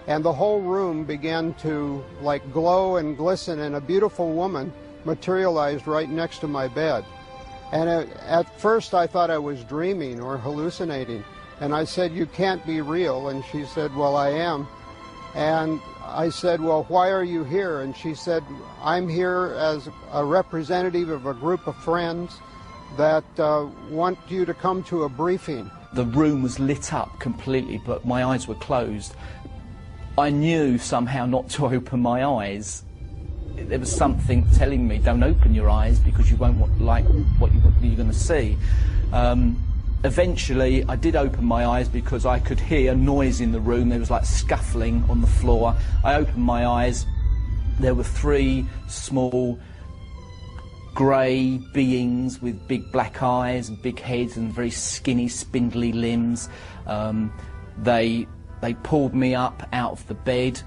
and the whole room began to like glow and glisten, and a beautiful woman materialized right next to my bed. And at first I thought I was dreaming or hallucinating, and I said, "You can't be real." And she said, "Well, I am." And I said, "Well, why are you here?" And she said, "I'm here as a representative of a group of friends that want you to come to a briefing." The room was lit up completely, but my eyes were closed. I knew somehow not to open my eyes. There was something telling me, don't open your eyes because you won't like what you're going to see. Eventually, I did open my eyes because I could hear noise in the room. There was like scuffling on the floor. I opened my eyes. There were 3 small grey beings with big black eyes and big heads and very skinny, spindly limbs. They pulled me up out of the bed,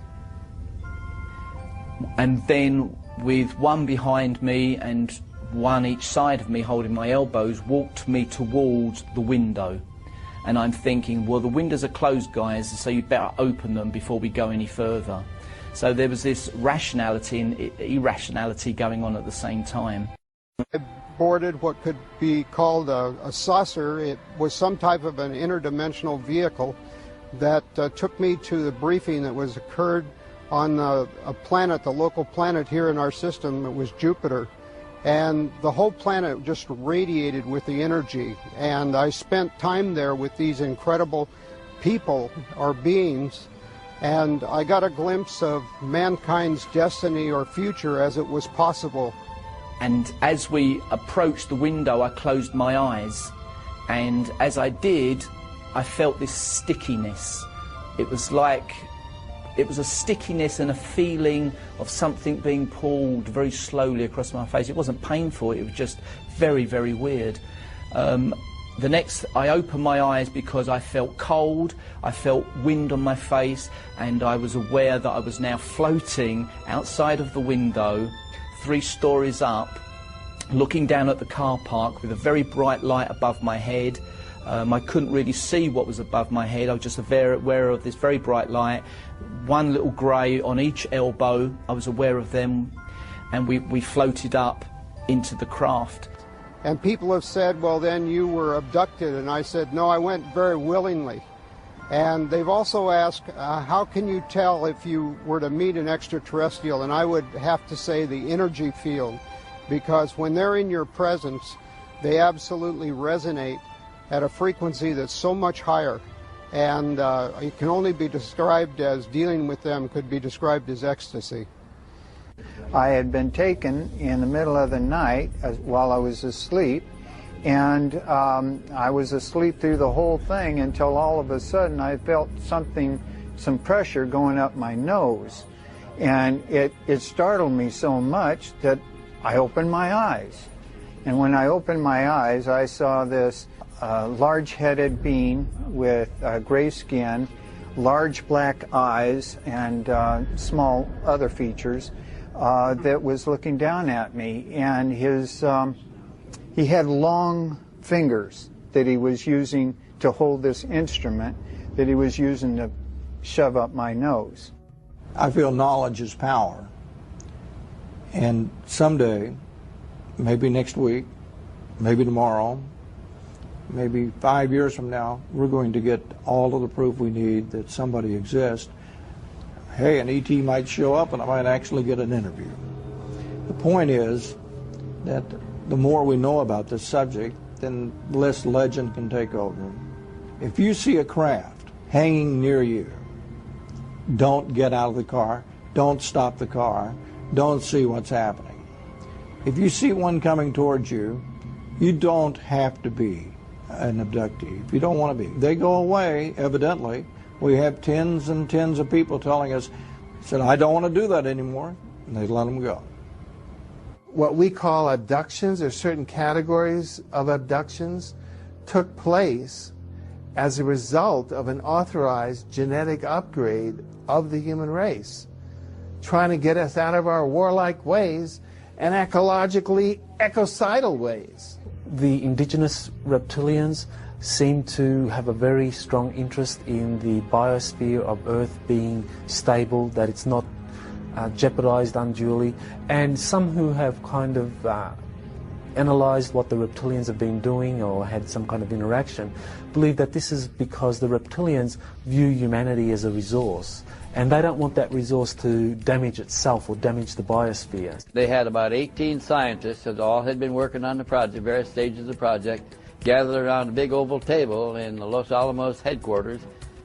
and then with one behind me and one each side of me holding my elbows, walked me towards the window. And I'm thinking, well, the windows are closed, guys, so you better open them before we go any further. So there was this rationality and irrationality going on at the same time. I boarded what could be called a saucer. It was some type of an interdimensional vehicle that took me to the briefing that was occurred on a planet, the local planet here in our system. It was Jupiter. And the whole planet just radiated with the energy. And I spent time there with these incredible people or beings, and I got a glimpse of mankind's destiny or future as it was possible. And as we approached the window, I closed my eyes, and as I did, I felt this stickiness. It was a stickiness and a feeling of something being pulled very slowly across my face. It wasn't painful, it was just very, very weird. The next, I opened my eyes because I felt cold, I felt wind on my face, and I was aware that I was now floating outside of the window, 3 stories up, looking down at the car park with a very bright light above my head. I couldn't really see what was above my head. I was just aware of this very bright light. One little grey on each elbow, I was aware of them, and we floated up into the craft. And people have said, well, then you were abducted, and I said, no, I went very willingly. And they've also asked, how can you tell if you were to meet an extraterrestrial? And I would have to say the energy field, because when they're in your presence, they absolutely resonate at a frequency that's so much higher, and it can only be described as, dealing with them could be described as ecstasy. I had been taken in the middle of the night while I was asleep, and I was asleep through the whole thing until all of a sudden I felt some pressure going up my nose, and it startled me so much that I opened my eyes. And when I opened my eyes, I saw this large-headed being with gray skin, large black eyes, and small other features that was looking down at me. And he had long fingers that he was using to hold this instrument that he was using to shove up my nose. I feel knowledge is power. And someday, maybe next week, maybe tomorrow, maybe 5 years from now, we're going to get all of the proof we need that somebody exists. Hey, an ET might show up and I might actually get an interview. The point is that the more we know about this subject, then less legend can take over. If you see a craft hanging near you, don't get out of the car, don't stop the car, don't see what's happening. If you see one coming towards you, you don't have to be an abductee. If you don't want to be, they go away, evidently. We have tens and tens of people telling us, said, I don't want to do that anymore, and they let them go. What we call abductions, or certain categories of abductions, took place as a result of an authorized genetic upgrade of the human race, trying to get us out of our warlike ways and ecologically ecocidal ways. The indigenous reptilians seem to have a very strong interest in the biosphere of Earth being stable, that it's not jeopardized unduly, and some who have kind of analyzed what the reptilians have been doing or had some kind of interaction believe that this is because the reptilians view humanity as a resource, and they don't want that resource to damage itself or damage the biosphere. They had about 18 scientists that all had been working on the project, various stages of the project, gathered around a big oval table in the Los Alamos headquarters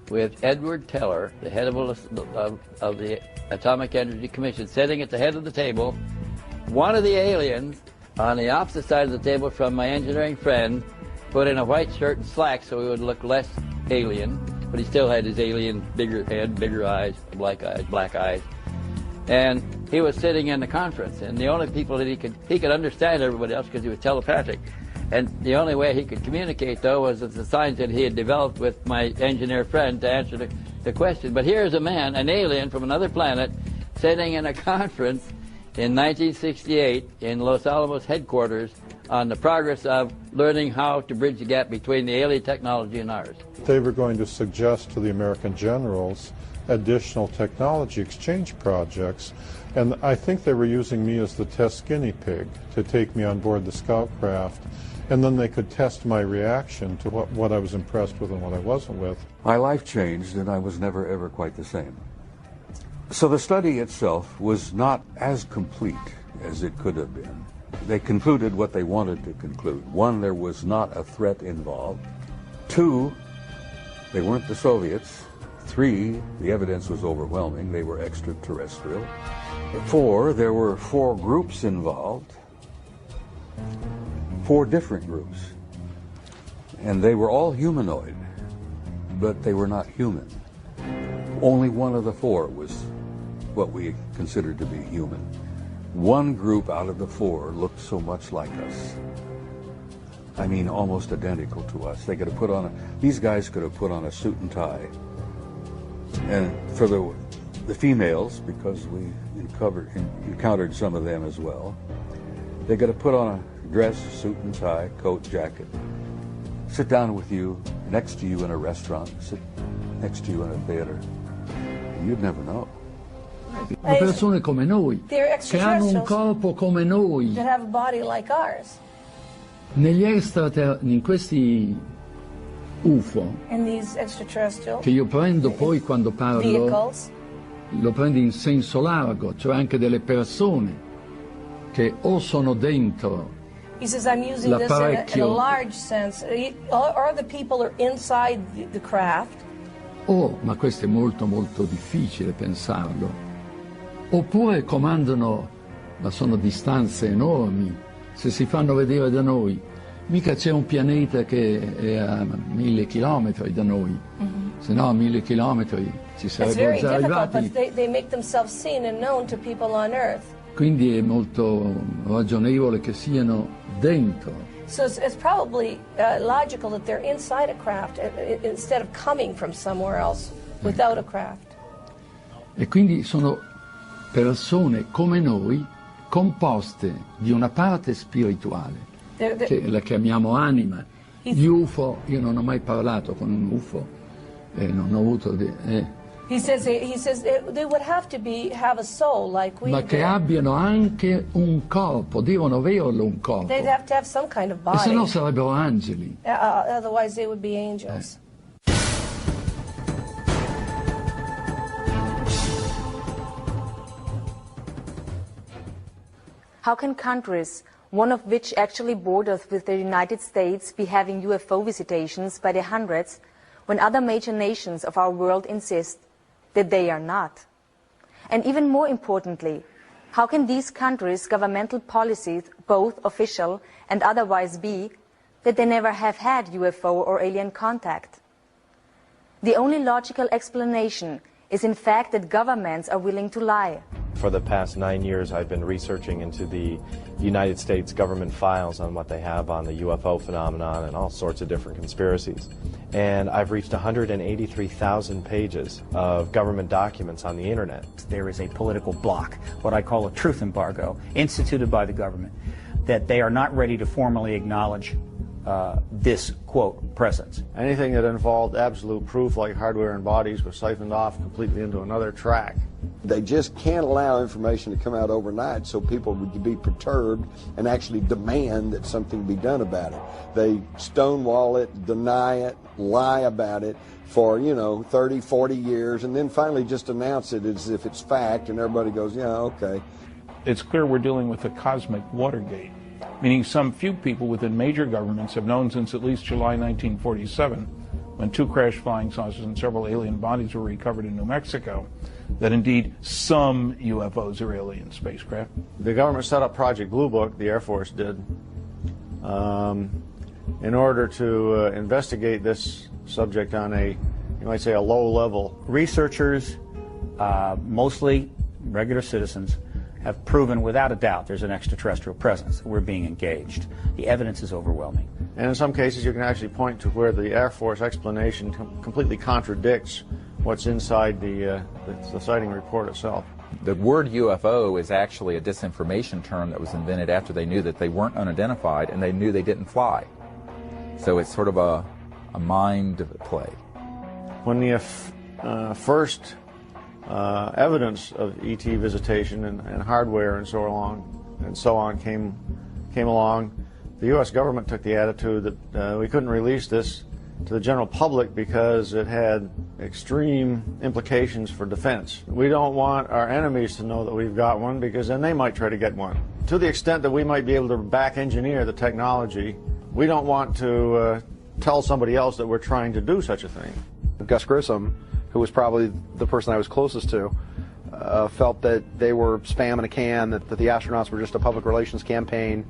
with Edward Teller, the head of the Atomic Energy Commission, sitting at the head of the table. One of the aliens on the opposite side of the table from my engineering friend put in a white shirt and slacks so he would look less alien, but he still had his alien bigger head, bigger eyes, black eyes. And he was sitting in the conference, and the only people that he could understand everybody else because he was telepathic. And the only way he could communicate, though, was the signs that he had developed with my engineer friend to answer the question. But here's a man, an alien from another planet, sitting in a conference in 1968 in Los Alamos headquarters on the progress of learning how to bridge the gap between the alien technology and ours. They were going to suggest to the American generals additional technology exchange projects. And I think they were using me as the test guinea pig to take me on board the scout craft, and then they could test my reaction to what I was impressed with and what I wasn't with. My life changed, and I was never, ever quite the same. So the study itself was not as complete as it could have been. They concluded what they wanted to conclude. One, there was not a threat involved. Two, they weren't the Soviets. Three, the evidence was overwhelming. They were extraterrestrial. Four, there were 4 groups involved. 4 different groups. And they were all humanoid, but they were not human. Only one of the 4 was what we considered to be human. One group out of the 4 looked so much like us. I mean, almost identical to us. They could have put on these guys could have put on a suit and tie. And for the females, because we encountered some of them as well, they got to put on a dress, suit and tie, coat, jacket, sit down with you, next to you in a restaurant, sit next to you in a theater. You'd never know. Le persone come noi, che hanno un corpo come noi. That have a body like ours. In questi UFO, In these extraterrestrial che io prendo poi quando parlo, vehicles, lo prendo in senso largo, cioè anche delle persone che o sono dentro he says I'm using this in a large sense. Or the people are inside the craft. ma questo è molto molto difficile pensarlo, oppure comandano, ma sono distanze enormi. Se si fanno vedere da noi, mica c'è un pianeta che è a 1000 chilometri da noi, se no a 1000 chilometri ci sarebbero già arrivati. They make themselves seen and known to people on Earth. Quindi è molto ragionevole che siano dentro. So it's probably logical that they're inside a craft instead of coming from somewhere else without a craft. E quindi sono persone come noi, composte di una parte spirituale, che la chiamiamo anima. Gli UFO, io non ho mai parlato con un UFO, non ho avuto... He says they would have to have a soul like we ma do. che abbiano anche un corpo, devono averlo un corpo. They'd have to have some kind of body. E se no sarebbero angeli. Otherwise they would be angels. How can countries, one of which actually borders with the United States, be having UFO visitations by the hundreds when other major nations of our world insist that they are not? And even more importantly, how can these countries' governmental policies, both official and otherwise, be that they never have had UFO or alien contact? The only logical explanation is in fact that governments are willing to lie. For the past 9 years, I've been researching into the United States government files on what they have on the UFO phenomenon and all sorts of different conspiracies. And I've reached 183,000 pages of government documents on the internet. There is a political block, what I call a truth embargo, instituted by the government, that they are not ready to formally acknowledge this, quote, presence. Anything that involved absolute proof, like hardware and bodies, was siphoned off completely into another track. They just can't allow information to come out overnight so people would be perturbed and actually demand that something be done about it. They stonewall it, deny it, lie about it for, 30, 40 years, and then finally just announce it as if it's fact, and everybody goes, yeah, okay. It's clear we're dealing with a cosmic Watergate, meaning some few people within major governments have known since at least July 1947, when 2 crashed flying saucers and several alien bodies were recovered in New Mexico, that indeed some UFOs are alien spacecraft. The government set up Project Blue Book, the Air Force did, in order to investigate this subject on a, you might say, a low level. Researchers, mostly regular citizens, have proven without a doubt there's an extraterrestrial presence. We're being engaged. The evidence is overwhelming. And in some cases you can actually point to where the Air Force explanation completely contradicts what's inside the sighting report itself. The word UFO is actually a disinformation term that was invented after they knew that they weren't unidentified and they knew they didn't fly. So it's sort of a mind play. When the first evidence of ET visitation and hardware and so on came along, the U.S. government took the attitude that we couldn't release this to the general public because it had extreme implications for defense. We don't want our enemies to know that we've got one, because then they might try to get one. To the extent that we might be able to back engineer the technology, we don't want to tell somebody else that we're trying to do such a thing. Gus Grissom, who was probably the person I was closest to, felt that they were spam in a can, that the astronauts were just a public relations campaign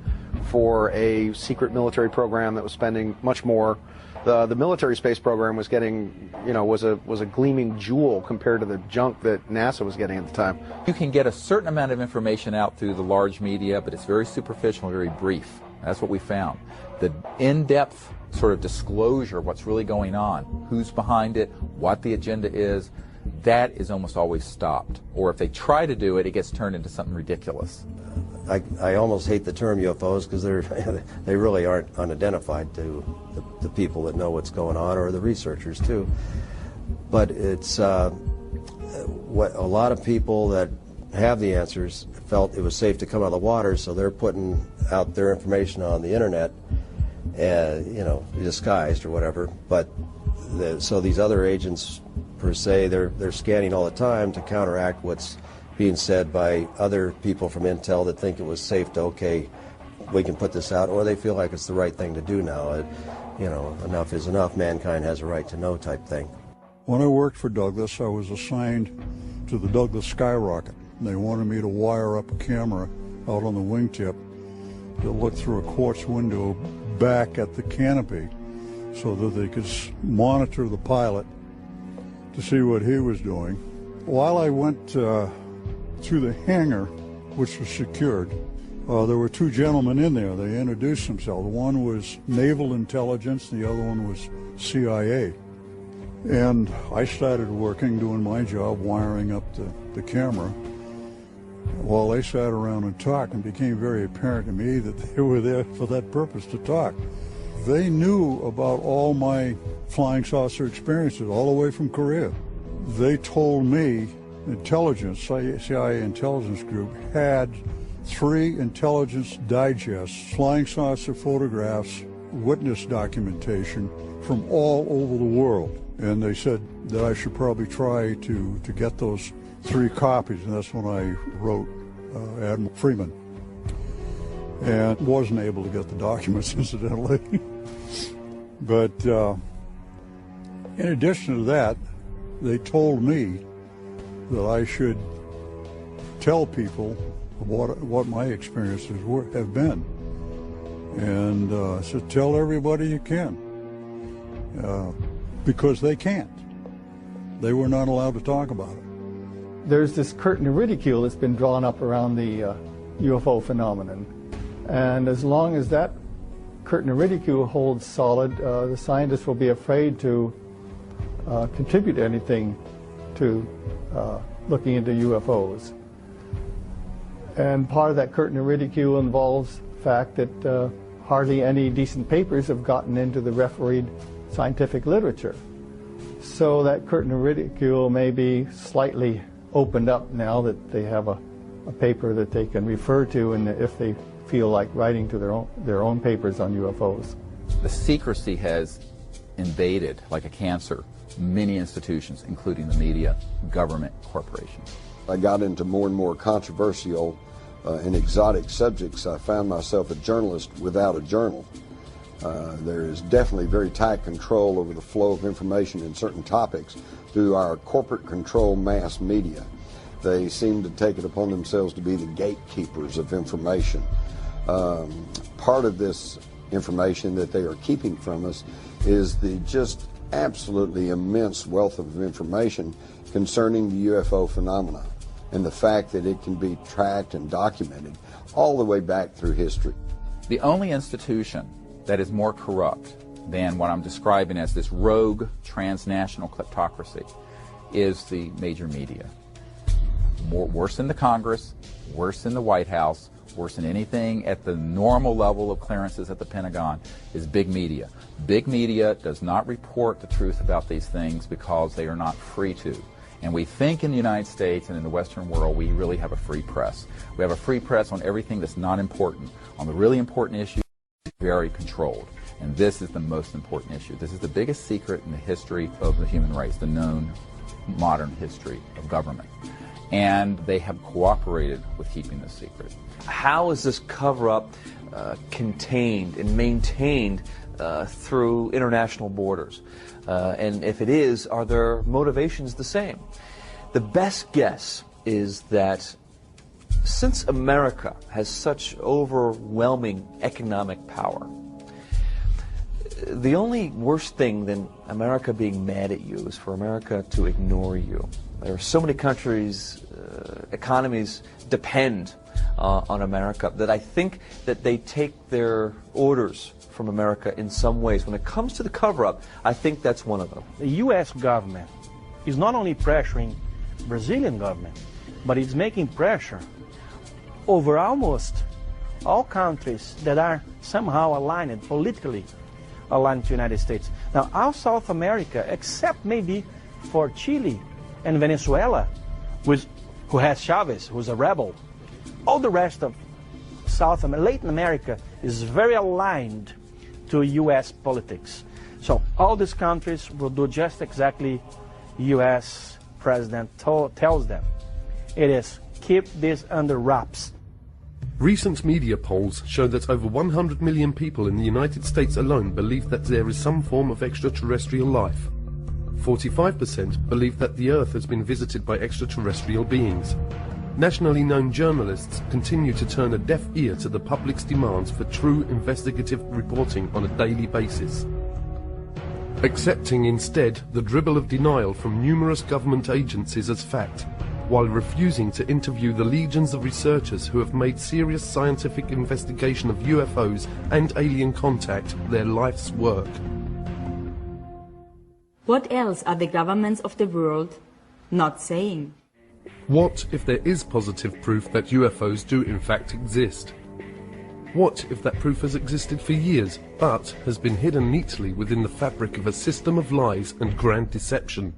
for a secret military program that was spending much more. The military space program was getting, was a gleaming jewel compared to the junk that NASA was getting at the time. You can get a certain amount of information out through the large media, but it's very superficial, very brief. That's what we found. The in-depth sort of disclosure of what's really going on, who's behind it, what the agenda is, that is almost always stopped. Or if they try to do it, it gets turned into something ridiculous. I almost hate the term UFOs because they really aren't unidentified to the people that know what's going on, or the researchers too. But it's what a lot of people that have the answers felt it was safe to come out of the water, so they're putting out their information on the internet, disguised or whatever. But so these other agents, per se, they're scanning all the time to counteract what's being said by other people from Intel that think it was safe to, okay, we can put this out, or they feel like it's the right thing to do now. Enough is enough, mankind has a right to know type thing. When I worked for Douglas, I was assigned to the Douglas Skyrocket. They wanted me to wire up a camera out on the wingtip that looked through a quartz window back at the canopy so that they could monitor the pilot to see what he was doing. While I went through the hangar, which was secured, there were two gentlemen in there. They introduced themselves. One was Naval Intelligence, the other one was CIA. And I started working, doing my job, wiring up the camera, while they sat around and talked, and it became very apparent to me that they were there for that purpose, to talk. They knew about all my flying saucer experiences, all the way from Korea. They told me intelligence, CIA intelligence group, had 3 intelligence digests, flying saucer photographs, witness documentation from all over the world. And they said that I should probably try to get those 3 copies, and that's when I wrote Admiral Freeman. And wasn't able to get the documents, incidentally. But in addition to that, they told me that I should tell people what my experiences have been. And I said, tell everybody you can. Because they can't. They were not allowed to talk about it. There's this curtain of ridicule that's been drawn up around the UFO phenomenon. And as long as that curtain of ridicule holds solid, the scientists will be afraid to contribute anything to looking into UFOs. And part of that curtain of ridicule involves the fact that hardly any decent papers have gotten into the refereed scientific literature. So that curtain of ridicule may be slightly opened up now that they have a paper that they can refer to, and if they feel like writing to their own papers on UFOs. The secrecy has invaded, like a cancer, many institutions, including the media, government, corporations. I got into more and more controversial and exotic subjects. I found myself a journalist without a journal. There is definitely very tight control over the flow of information in certain topics through our corporate control mass media. They seem to take it upon themselves to be the gatekeepers of information. Part of this information that they are keeping from us is the just absolutely immense wealth of information concerning the UFO phenomena and the fact that it can be tracked and documented all the way back through history. The only institution that is more corrupt than what I'm describing as this rogue transnational kleptocracy is the major media. Worse than the Congress, worse than the White House, worse than anything at the normal level of clearances at the Pentagon is big media. Big media does not report the truth about these things because they are not free to. And we think in the United States and in the Western world we really have a free press. We have a free press on everything that's not important. On the really important issues, very controlled. And this is the most important issue. This is the biggest secret in the history of the human race, the known modern history of government. And they have cooperated with keeping this secret. How is this cover-up contained and maintained through international borders? And if it is, are their motivations the same? The best guess is that since America has such overwhelming economic power, the only worse thing than America being mad at you is for America to ignore you. There are so many countries, economies depend on America that I think that they take their orders from America in some ways. When it comes to the cover-up, I think that's one of them. The U.S. government is not only pressuring Brazilian government, but it's making pressure over almost all countries that are somehow aligned, politically aligned to the United States. Now, all South America, except maybe for Chile and Venezuela, who has Chavez, who's a rebel, all the rest of Latin America is very aligned to U.S. politics. So all these countries will do just exactly U.S. President tells them. It is keep this under wraps. Recent media polls show that over 100 million people in the United States alone believe that there is some form of extraterrestrial life. 45% believe that the Earth has been visited by extraterrestrial beings. Nationally known journalists continue to turn a deaf ear to the public's demands for true investigative reporting on a daily basis, accepting instead the dribble of denial from numerous government agencies as fact, while refusing to interview the legions of researchers who have made serious scientific investigation of UFOs and alien contact their life's work. What else are the governments of the world not saying? What if there is positive proof that UFOs do in fact exist? What if that proof has existed for years, but has been hidden neatly within the fabric of a system of lies and grand deception?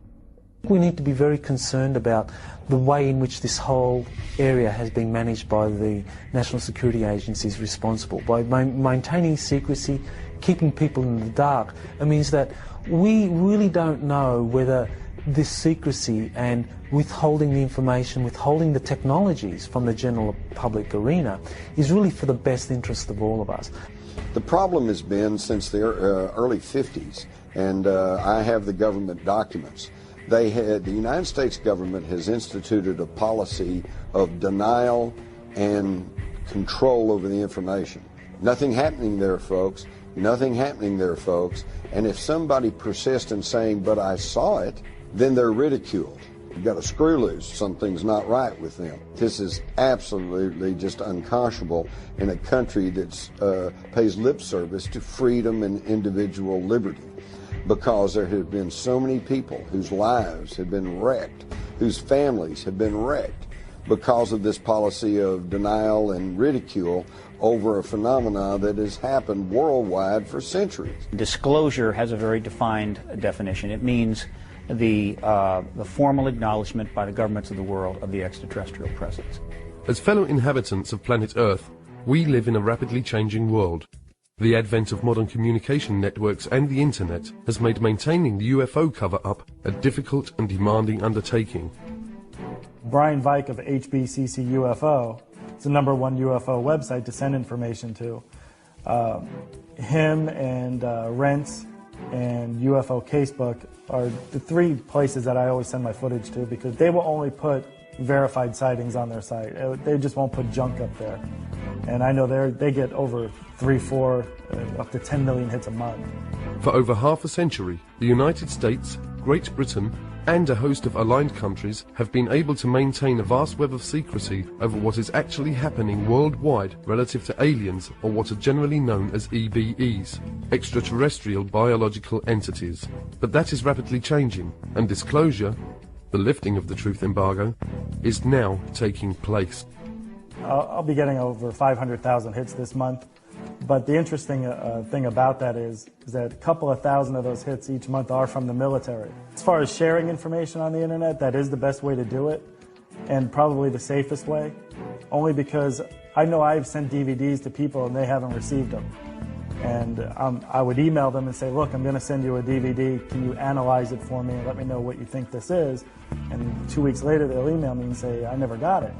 We need to be very concerned about the way in which this whole area has been managed by the national security agencies responsible. By maintaining secrecy, keeping people in the dark, it means that we really don't know whether this secrecy and withholding the information, withholding the technologies from the general public arena is really for the best interest of all of us. The problem has been since the early 50s, and I have the government documents. The United States government has instituted a policy of denial and control over the information. Nothing happening there, folks. Nothing happening there, folks. And if somebody persists in saying, but I saw it, then they're ridiculed. You've got a screw loose. Something's not right with them. This is absolutely just unconscionable in a country that pays lip service to freedom and individual liberty, because there have been so many people whose lives have been wrecked, whose families have been wrecked because of this policy of denial and ridicule over a phenomena that has happened worldwide for centuries. Disclosure has a very defined definition. It means the formal acknowledgement by the governments of the world of the extraterrestrial presence. As fellow inhabitants of planet Earth, we live in a rapidly changing world. The advent of modern communication networks and the internet has made maintaining the UFO cover-up a difficult and demanding undertaking. Brian Vike of HBCC UFO, it's the #1 UFO website to send information to. Him and Rents and UFO Casebook are the three places that I always send my footage to, because they will only put verified sightings on their site. They just won't put junk up there. And I know they get over 3, 4, up to 10 million hits a month. For over half a century, the United States, Great Britain, and a host of aligned countries have been able to maintain a vast web of secrecy over what is actually happening worldwide relative to aliens, or what are generally known as EBEs, extraterrestrial biological entities. But that is rapidly changing, and disclosure, the lifting of the truth embargo, is now taking place. I'll be getting over 500,000 hits this month. But the interesting thing about that is that a couple of thousand of those hits each month are from the military. As far as sharing information on the internet, that is the best way to do it, and probably the safest way, only because I know I've sent DVDs to people and they haven't received them. And I would email them and say, look, I'm going to send you a DVD. Can you analyze it for me and let me know what you think this is? And 2 weeks later, they'll email me and say, I never got it.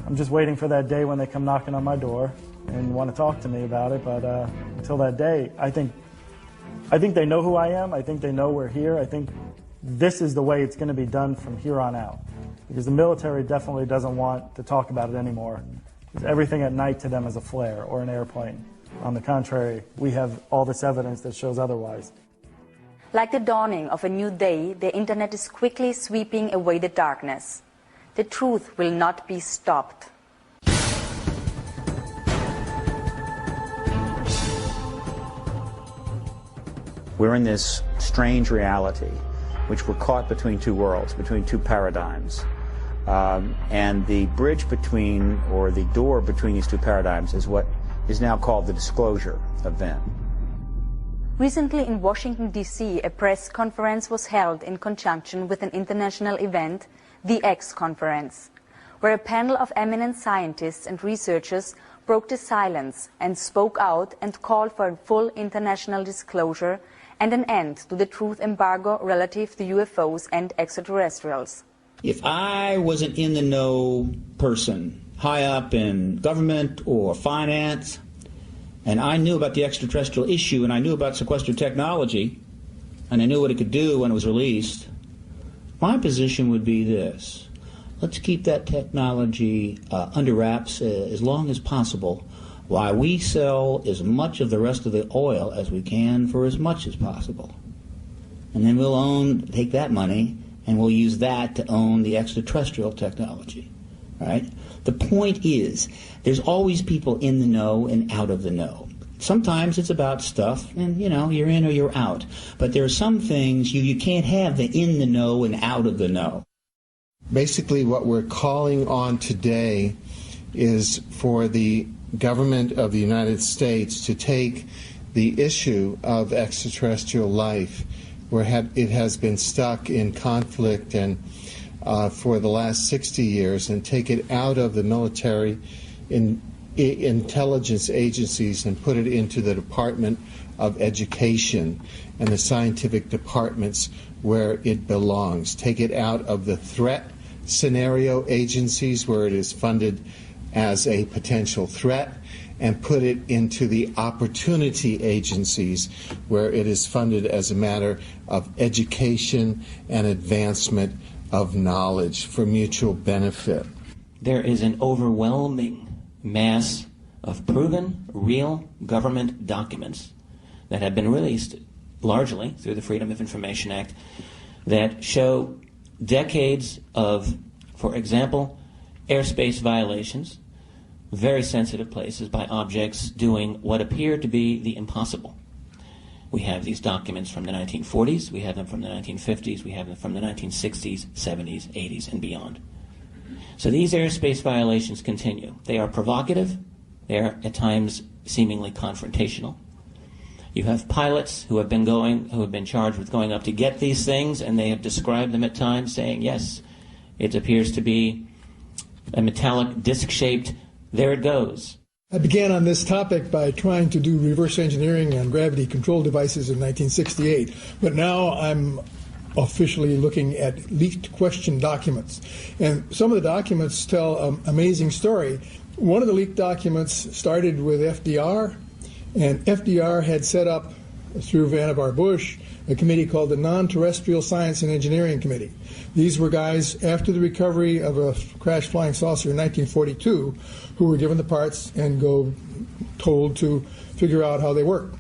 I'm just waiting for that day when they come knocking on my door and want to talk to me about it. But until that day, I think they know who I am. I think they know we're here. I think this is the way it's going to be done from here on out. Because the military definitely doesn't want to talk about it anymore. Because everything at night to them is a flare or an airplane. On the contrary, we have all this evidence that shows otherwise. Like the dawning of a new day, the internet is quickly sweeping away the darkness. The truth will not be stopped. We're in this strange reality, which we're caught between two worlds, between two paradigms. And the bridge between, or the door between these two paradigms is what is now called the disclosure event. Recently in Washington, D.C., a press conference was held in conjunction with an international event, the X Conference, where a panel of eminent scientists and researchers broke the silence and spoke out and called for a full international disclosure and an end to the truth embargo relative to UFOs and extraterrestrials. If I was an in-the-know person, high up in government or finance, and I knew about the extraterrestrial issue and I knew about sequestered technology, and I knew what it could do when it was released, my position would be this: let's keep that technology under wraps as long as possible, while we sell as much of the rest of the oil as we can for as much as possible. And then we'll take that money and we'll use that to own the extraterrestrial technology, right? The point is, there's always people in the know and out of the know. Sometimes it's about stuff, and you're in or you're out. But there are some things you can't have the in the know and out of the know. Basically, what we're calling on today is for the government of the United States to take the issue of extraterrestrial life, where it has been stuck in conflict and for the last 60 years, and take it out of the military intelligence agencies and put it into the Department of Education and the scientific departments where it belongs. Take it out of the threat scenario agencies where it is funded as a potential threat, and put it into the opportunity agencies where it is funded as a matter of education and advancement of knowledge for mutual benefit. There is an overwhelming mass of proven, real government documents that have been released largely through the Freedom of Information Act that show decades of, for example, airspace violations, very sensitive places by objects doing what appear to be the impossible. We have these documents from the 1940s, we have them from the 1950s, we have them from the 1960s, 70s, 80s, and beyond. So these airspace violations continue. They are provocative, they are at times seemingly confrontational. You have pilots who have been charged with going up to get these things, and they have described them at times saying, yes, it appears to be a metallic disc-shaped, there it goes. I began on this topic by trying to do reverse engineering on gravity control devices in 1968, but now I'm officially looking at leaked question documents. And some of the documents tell an amazing story. One of the leaked documents started with FDR, and FDR had set up, through Vannevar Bush, a committee called the Non-Terrestrial Science and Engineering Committee. These were guys, after the recovery of a crashed flying saucer in 1942, who were given the parts and told to figure out how they work.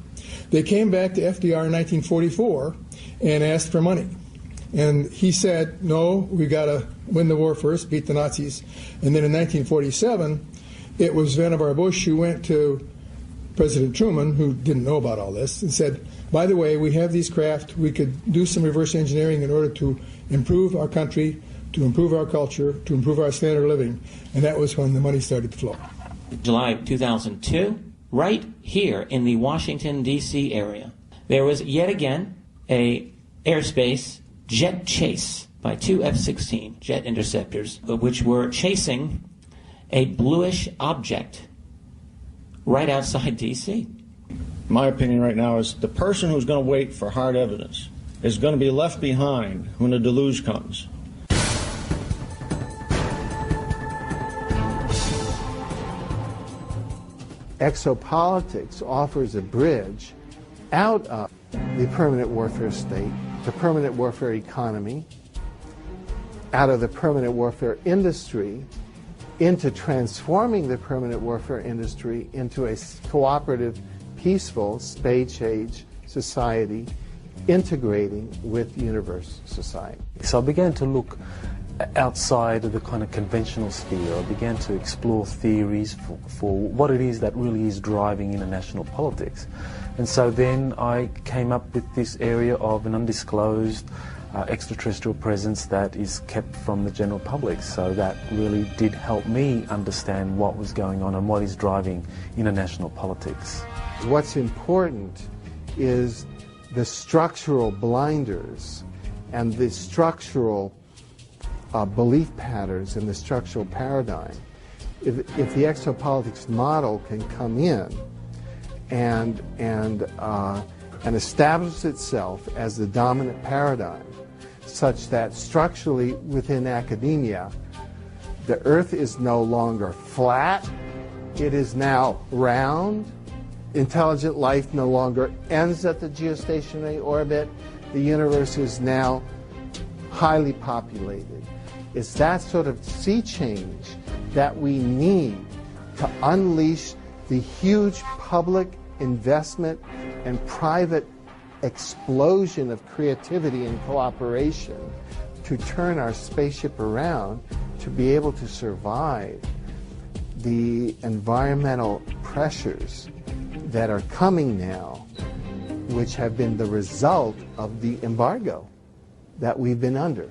They came back to FDR in 1944 and asked for money. And he said, no, we got to win the war first, beat the Nazis. And then in 1947, it was Vannevar Bush who went to President Truman, who didn't know about all this, and said, by the way, we have these craft, we could do some reverse engineering in order to improve our country, to improve our culture, to improve our standard of living. And that was when the money started to flow. July 2002, right here in the Washington, D.C. area, there was yet again a airspace jet chase by two F-16 jet interceptors, which were chasing a bluish object right outside D.C. My opinion right now is the person who's going to wait for hard evidence is going to be left behind when the deluge comes. Exopolitics offers a bridge out of the permanent warfare state, the permanent warfare economy, out of the permanent warfare industry, into transforming the permanent warfare industry into a cooperative, peaceful, space-age society, integrating with universe society. So I began to look outside of the kind of conventional sphere. I began to explore theories for what it is that really is driving international politics. And so then I came up with this area of an undisclosed extraterrestrial presence that is kept from the general public. So that really did help me understand what was going on and what is driving international politics. What's important is the structural blinders and the structural belief patterns and the structural paradigm. If the exopolitics model can come in and establish itself as the dominant paradigm, such that structurally within academia, the Earth is no longer flat, it is now round. Intelligent life no longer ends at the geostationary orbit. The universe is now highly populated. It's that sort of sea change that we need to unleash the huge public investment and private explosion of creativity and cooperation to turn our spaceship around to be able to survive the environmental pressures that are coming now, which have been the result of the embargo that we've been under.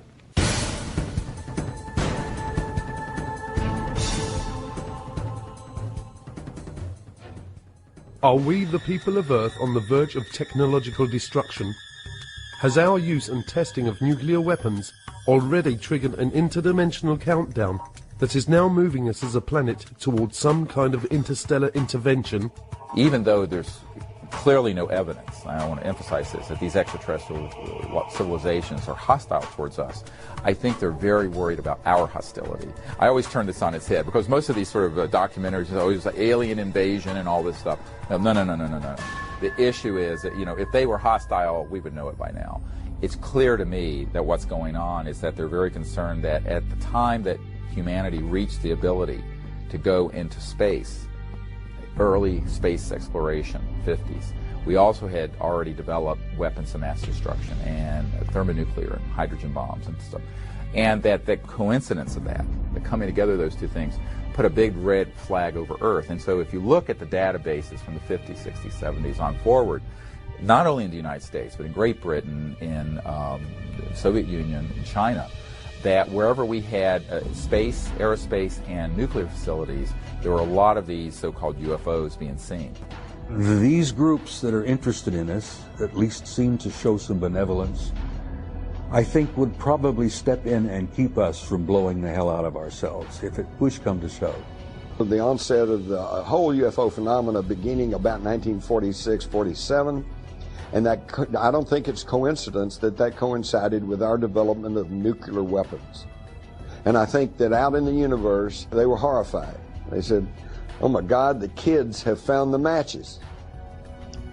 Are we, the people of Earth, on the verge of technological destruction? Has our use and testing of nuclear weapons already triggered an interdimensional countdown that is now moving us as a planet towards some kind of interstellar intervention? Even though there's clearly no evidence, and I want to emphasize this, that these extraterrestrial civilizations are hostile towards us, I think they're very worried about our hostility. I always turn this on its head, because most of these sort of documentaries are always like alien invasion and all this stuff. No. The issue is that, if they were hostile, we would know it by now. It's clear to me that what's going on is that they're very concerned that at the time that humanity reached the ability to go into space, early space exploration, 50s, we also had already developed weapons of mass destruction and thermonuclear and hydrogen bombs and stuff. And that the coincidence of that, the coming together of those two things, put a big red flag over Earth. And so if you look at the databases from the 50s, 60s, 70s on forward, not only in the United States, but in Great Britain, in the Soviet Union, in China, that wherever we had space, aerospace, and nuclear facilities, there were a lot of these so-called UFOs being seen. These groups that are interested in us, at least seem to show some benevolence, I think would probably step in and keep us from blowing the hell out of ourselves if it push come to shove. The onset of the whole UFO phenomena beginning about 1946, 47, and that I don't think it's coincidence that coincided with our development of nuclear weapons. And I think that out in the universe, they were horrified. They said, oh my God, the kids have found the matches.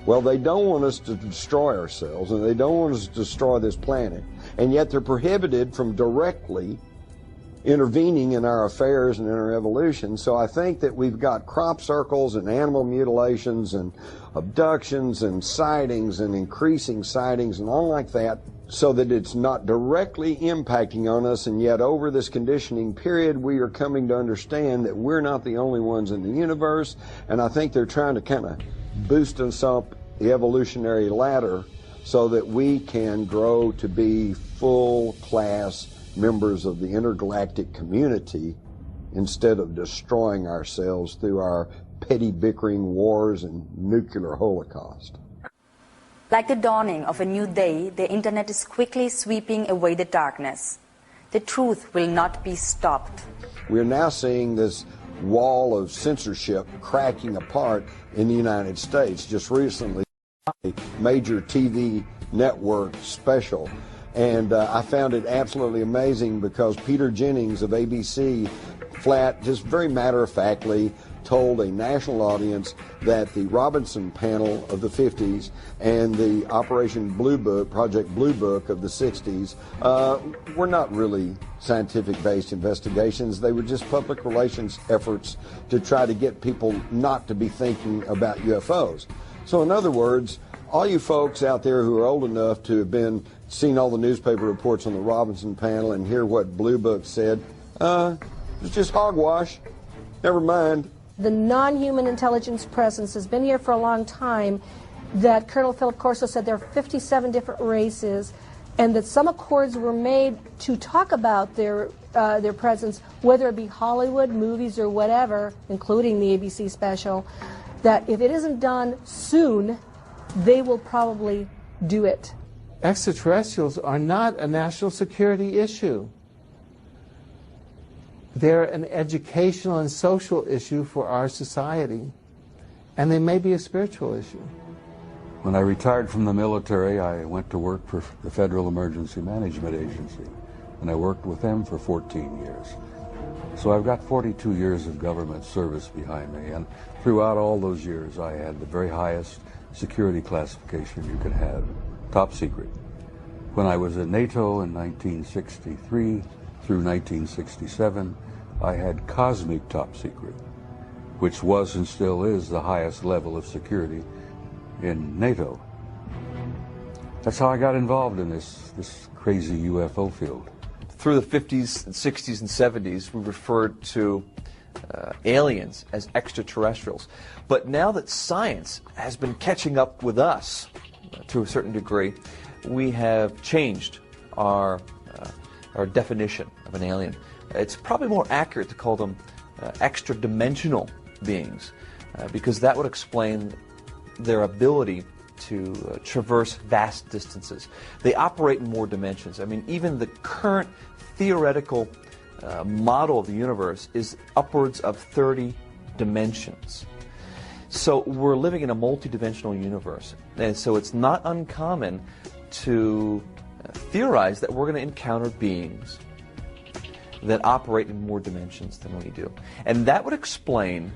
Well, they don't want us to destroy ourselves, and they don't want us to destroy this planet, and yet they're prohibited from directly intervening in our affairs and in our evolution. So I think that we've got crop circles and animal mutilations and abductions and sightings and increasing sightings and all like that, so that it's not directly impacting on us, and yet over this conditioning period we are coming to understand that we're not the only ones in the universe. And I think they're trying to kind of boost us up the evolutionary ladder so that we can grow to be full class members of the intergalactic community instead of destroying ourselves through our petty bickering wars and nuclear holocaust. Like the dawning of a new day, the internet is quickly sweeping away the darkness. The truth will not be stopped. We're now seeing this wall of censorship cracking apart in the United States. Just recently, a major TV network special, and I found it absolutely amazing because Peter Jennings of ABC just very matter-of-factly told a national audience that the Robinson panel of the 50s and the Operation Blue Book, Project Blue Book of the 60s were not really scientific-based investigations. They were just public relations efforts to try to get people not to be thinking about UFOs. So in other words, all you folks out there who are old enough to have seen all the newspaper reports on the Robinson panel and hear what Blue Book said, it's just hogwash. Never mind. The non-human intelligence presence has been here for a long time, that Colonel Philip Corso said there are 57 different races, and that some accords were made to talk about their presence, whether it be Hollywood, movies, or whatever, including the ABC special, that if it isn't done soon, they will probably do it. Extraterrestrials are not a national security issue. They're an educational and social issue for our society, and they may be a spiritual issue. When I retired from the military, I went to work for the Federal Emergency Management Agency, and I worked with them for 14 years. So I've got 42 years of government service behind me, and throughout all those years I had the very highest security classification you could have, top secret. When I was at NATO in 1963 through 1967, I had cosmic top secret, which was and still is the highest level of security in NATO. That's how I got involved in this crazy UFO field. Through the 50s and 60s and 70s, we referred to aliens as extraterrestrials. But now that science has been catching up with us to a certain degree, we have changed our definition of an alien. It's probably more accurate to call them extra-dimensional beings, because that would explain their ability to traverse vast distances. They operate in more dimensions. I mean, even the current theoretical model of the universe is upwards of 30 dimensions. So we're living in a multi-dimensional universe, and so it's not uncommon to theorize that we're going to encounter beings that operate in more dimensions than we do. And that would explain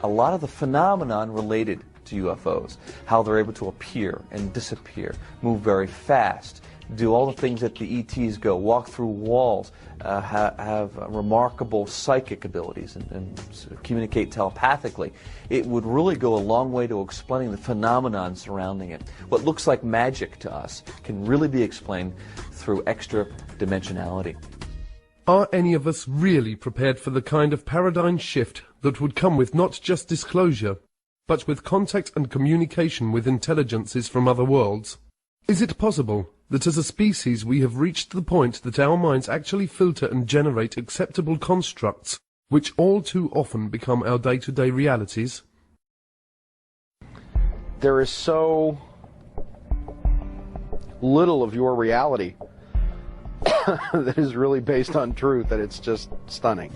a lot of the phenomenon related to UFOs, how they're able to appear and disappear, move very fast, do all the things that the ETs go, walk through walls, have remarkable psychic abilities and communicate telepathically. It would really go a long way to explaining the phenomenon surrounding it. What looks like magic to us can really be explained through extra dimensionality. Are any of us really prepared for the kind of paradigm shift that would come with not just disclosure, but with contact and communication with intelligences from other worlds? Is it possible that as a species we have reached the point that our minds actually filter and generate acceptable constructs, which all too often become our day-to-day realities? There is so little of your reality that is really based on truth that it's just stunning.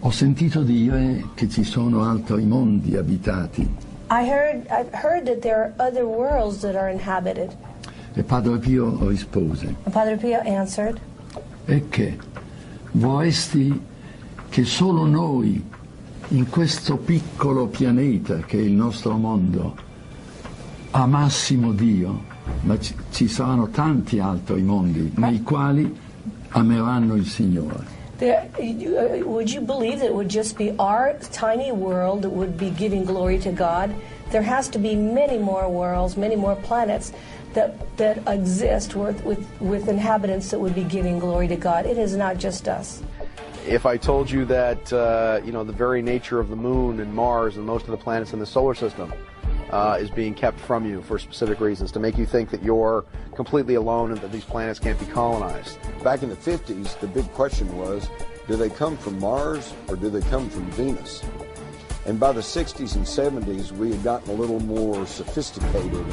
Ho sentito dire che ci sono altri mondi abitati. I've heard that there are other worlds that are inhabited. E Padre Pio rispose: And Padre Pio answered, e che vorresti che solo noi, in questo piccolo pianeta che è il nostro mondo, amassimo Dio, ma ci saranno tanti altri mondi nei quali ameranno il Signore. Would you believe that it would just be our tiny world that would be giving glory to God? There has to be many more worlds, many more planets that exist with inhabitants that would be giving glory to God. It is not just us. If I told you that the very nature of the moon and Mars and most of the planets in the solar system is being kept from you for specific reasons, to make you think that you're completely alone and that these planets can't be colonized. Back in the 50s, the big question was, Do they come from Mars or do they come from Venus? And by the 60s and 70s, we had gotten a little more sophisticated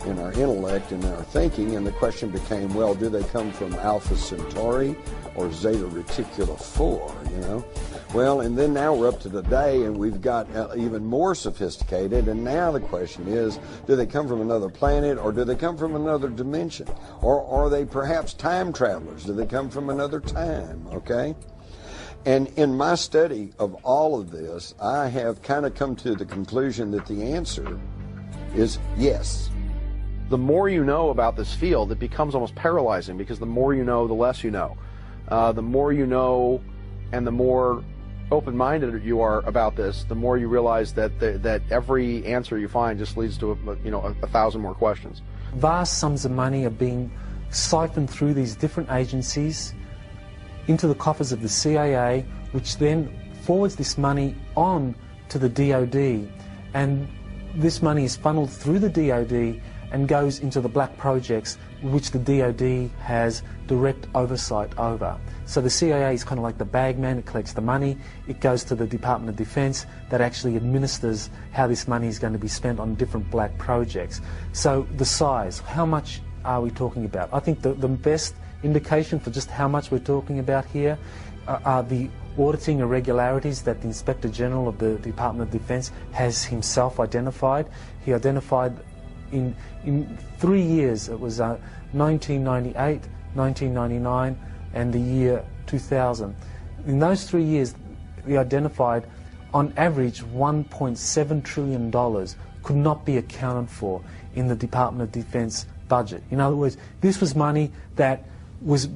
in our intellect and our thinking, and the question became, well, do they come from Alpha Centauri or Zeta Reticuli 4, you know? Well, and then now we're up to today, and we've got even more sophisticated, and now the question is, do they come from another planet, or do they come from another dimension? Or are they perhaps time travelers? Do they come from another time, okay? And in my study of all of this, I have kind of come to the conclusion that the answer is yes. The more you know about this field, it becomes almost paralyzing, because the more you know, the less you know. The more you know and the more open-minded you are about this, the more you realize that that every answer you find just leads to a thousand more questions. Vast sums of money are being siphoned through these different agencies into the coffers of the CIA, which then forwards this money on to the DOD, and this money is funneled through the DOD and goes into the black projects which the DOD has direct oversight over. So the CIA is kind of like the bagman. It collects the money, it goes to the Department of Defense that actually administers how this money is going to be spent on different black projects. So the size, how much are we talking about? I think the best indication for just how much we're talking about here are the auditing irregularities that the Inspector General of the Department of Defense has himself identified. He identified in 3 years, it was 1998, 1999 and the year 2000. In those 3 years, he identified on average $1.7 trillion could not be accounted for in the Department of Defense budget. In other words, this was money that was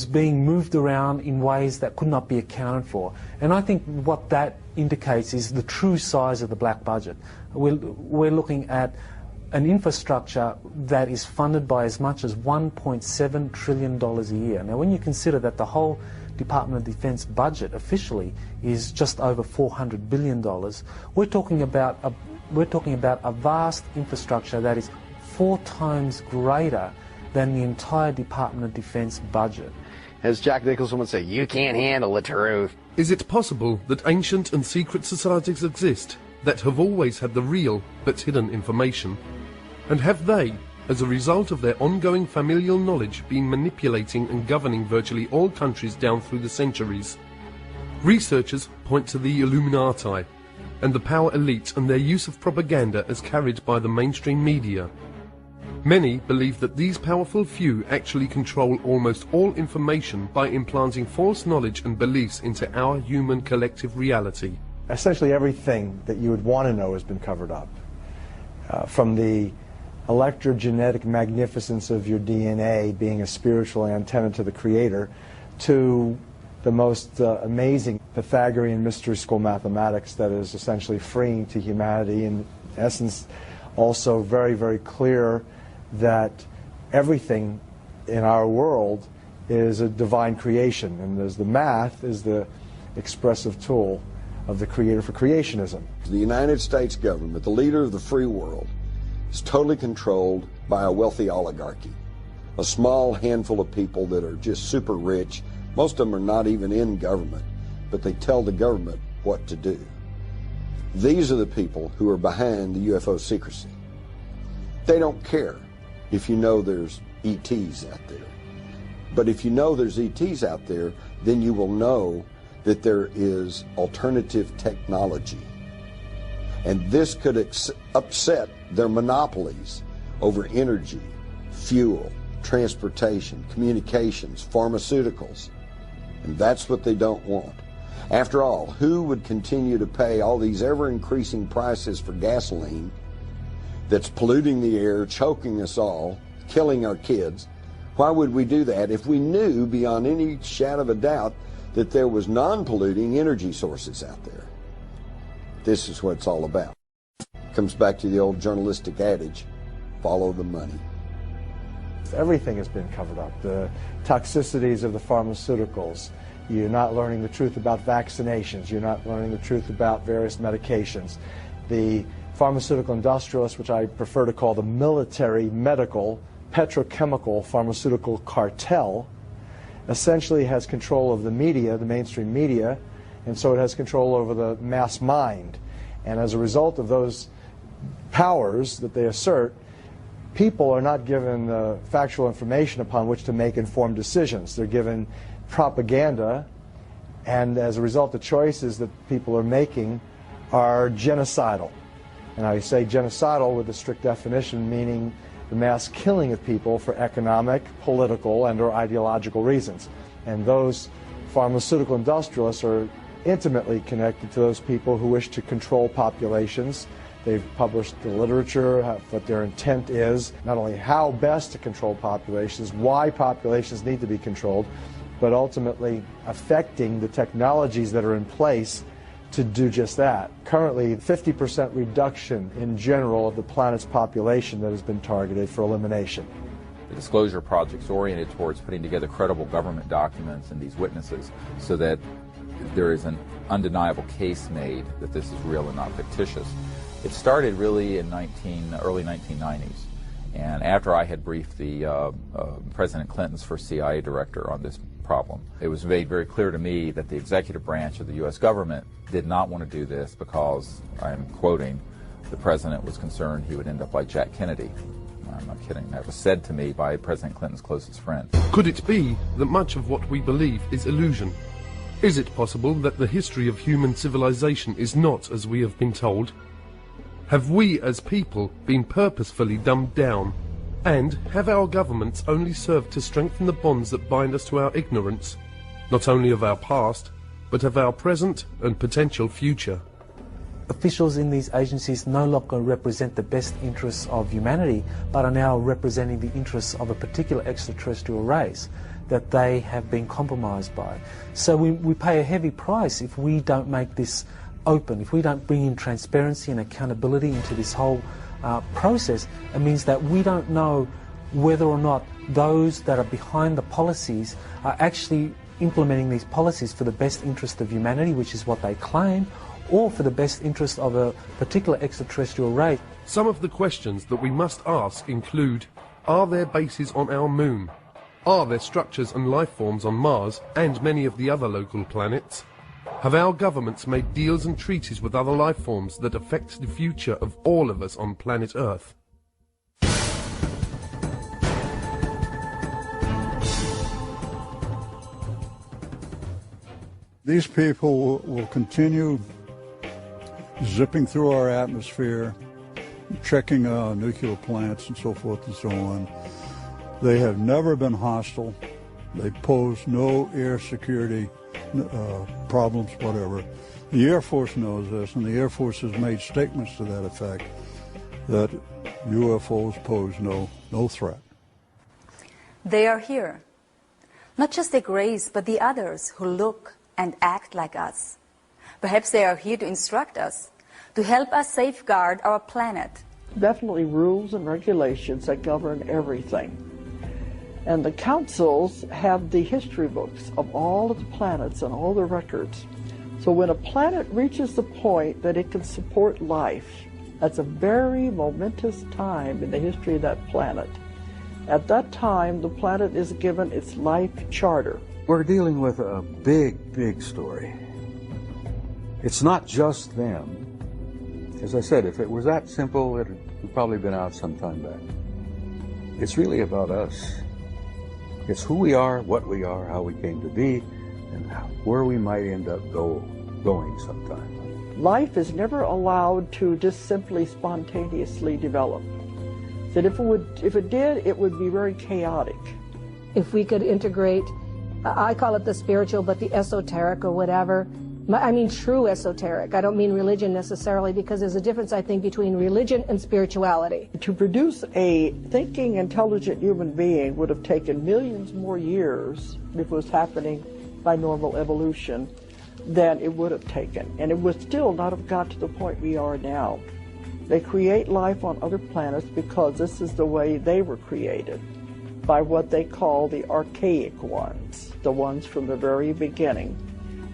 being moved around in ways that could not be accounted for. And I think what that indicates is the true size of the black budget. We're looking at an infrastructure that is funded by as much as $1.7 trillion a year. Now, when you consider that the whole Department of Defense budget officially is just over $400 billion, we're talking about a vast infrastructure that is 4 times greater than the entire Department of Defense budget. As Jack Nicholson would say, you can't handle the truth. Is it possible that ancient and secret societies exist that have always had the real but hidden information? And have they, as a result of their ongoing familial knowledge, been manipulating and governing virtually all countries down through the centuries? Researchers point to the Illuminati and the power elite and their use of propaganda as carried by the mainstream media. Many believe that these powerful few actually control almost all information by implanting false knowledge and beliefs into our human collective reality. Essentially everything that you would want to know has been covered up. From the electrogenetic magnificence of your DNA being a spiritual antenna to the Creator, to the most amazing Pythagorean mystery school mathematics that is essentially freeing to humanity, in essence also very, very clear that everything in our world is a divine creation, and as the math is the expressive tool of the Creator for creationism. The United States government, the leader of the free world, is totally controlled by a wealthy oligarchy, a small handful of people that are just super rich. Most of them are not even in government, but they tell the government what to do. These are the people who are behind the UFO secrecy. They don't care if you know there's ETs out there. But if you know there's ETs out there, then you will know that there is alternative technology. And this could upset their monopolies over energy, fuel, transportation, communications, pharmaceuticals. And that's what they don't want. After all, who would continue to pay all these ever-increasing prices for gasoline that's polluting the air, choking us all, killing our kids? Why would we do that if we knew beyond any shadow of a doubt that there was non-polluting energy sources out there? This is what it's all about. Comes back to the old journalistic adage, follow the money. Everything has been covered up. The toxicities of the pharmaceuticals. You're not learning the truth about vaccinations. You're not learning the truth about various medications. The pharmaceutical industrialists, which I prefer to call the military, medical, petrochemical, pharmaceutical cartel, essentially has control of the media, the mainstream media, and so it has control over the mass mind. And as a result of those powers that they assert, people are not given factual information upon which to make informed decisions. They're given propaganda, and as a result, the choices that people are making are genocidal. And I say genocidal with a strict definition, meaning the mass killing of people for economic, political, and or ideological reasons. And those pharmaceutical industrialists are intimately connected to those people who wish to control populations. They've published the literature, what their intent is, not only how best to control populations, why populations need to be controlled, but ultimately affecting the technologies that are in place to do just that. Currently, 50% reduction in general of the planet's population that has been targeted for elimination. The disclosure project's oriented towards putting together credible government documents and these witnesses so that there is an undeniable case made that this is real and not fictitious. It started really in early 1990s, and after I had briefed the President Clinton's first CIA director on this problem, it was made very clear to me that the executive branch of the U.S. government did not want to do this because, I'm quoting, the President was concerned he would end up like Jack Kennedy. I'm not kidding. That was said to me by President Clinton's closest friend. Could it be that much of what we believe is illusion? Is it possible that the history of human civilization is not as we have been told? Have we as people been purposefully dumbed down? And have our governments only served to strengthen the bonds that bind us to our ignorance, not only of our past, but of our present and potential future? Officials in these agencies no longer represent the best interests of humanity, but are now representing the interests of a particular extraterrestrial race that they have been compromised by. So we pay a heavy price if we don't make this open, if we don't bring in transparency and accountability into this whole process. It means that we don't know whether or not those that are behind the policies are actually implementing these policies for the best interest of humanity, which is what they claim, or for the best interest of a particular extraterrestrial race. Some of the questions that we must ask include, are there bases on our moon? Are there structures and life forms on Mars and many of the other local planets? Have our governments made deals and treaties with other life forms that affect the future of all of us on planet Earth? These people will continue zipping through our atmosphere, checking nuclear plants and so forth and so on. They have never been hostile. They pose no air security problems, whatever. The Air Force knows this, and the Air Force has made statements to that effect, that UFOs pose no threat. They are here. Not just the Greys, but the others who look and act like us. Perhaps they are here to instruct us, to help us safeguard our planet. Definitely rules and regulations that govern everything. And the councils have the history books of all of the planets and all the records. So when a planet reaches the point that it can support life, that's a very momentous time in the history of that planet. At that time, the planet is given its life charter. We're dealing with a big, big story. It's not just them. As I said, if it was that simple, it would probably been out some time back. It's really about us. It's who we are, what we are, how we came to be, and where we might end up going sometime. Life is never allowed to just simply spontaneously develop. That if it did, it would be very chaotic. If we could integrate, I call it the spiritual, but the esoteric or whatever. I mean true esoteric. I don't mean religion necessarily, because there's a difference, I think, between religion and spirituality. To produce a thinking, intelligent human being would have taken millions more years if it was happening by normal evolution than it would have taken. And it would still not have got to the point we are now. They create life on other planets because this is the way they were created, by what they call the archaic ones, the ones from the very beginning.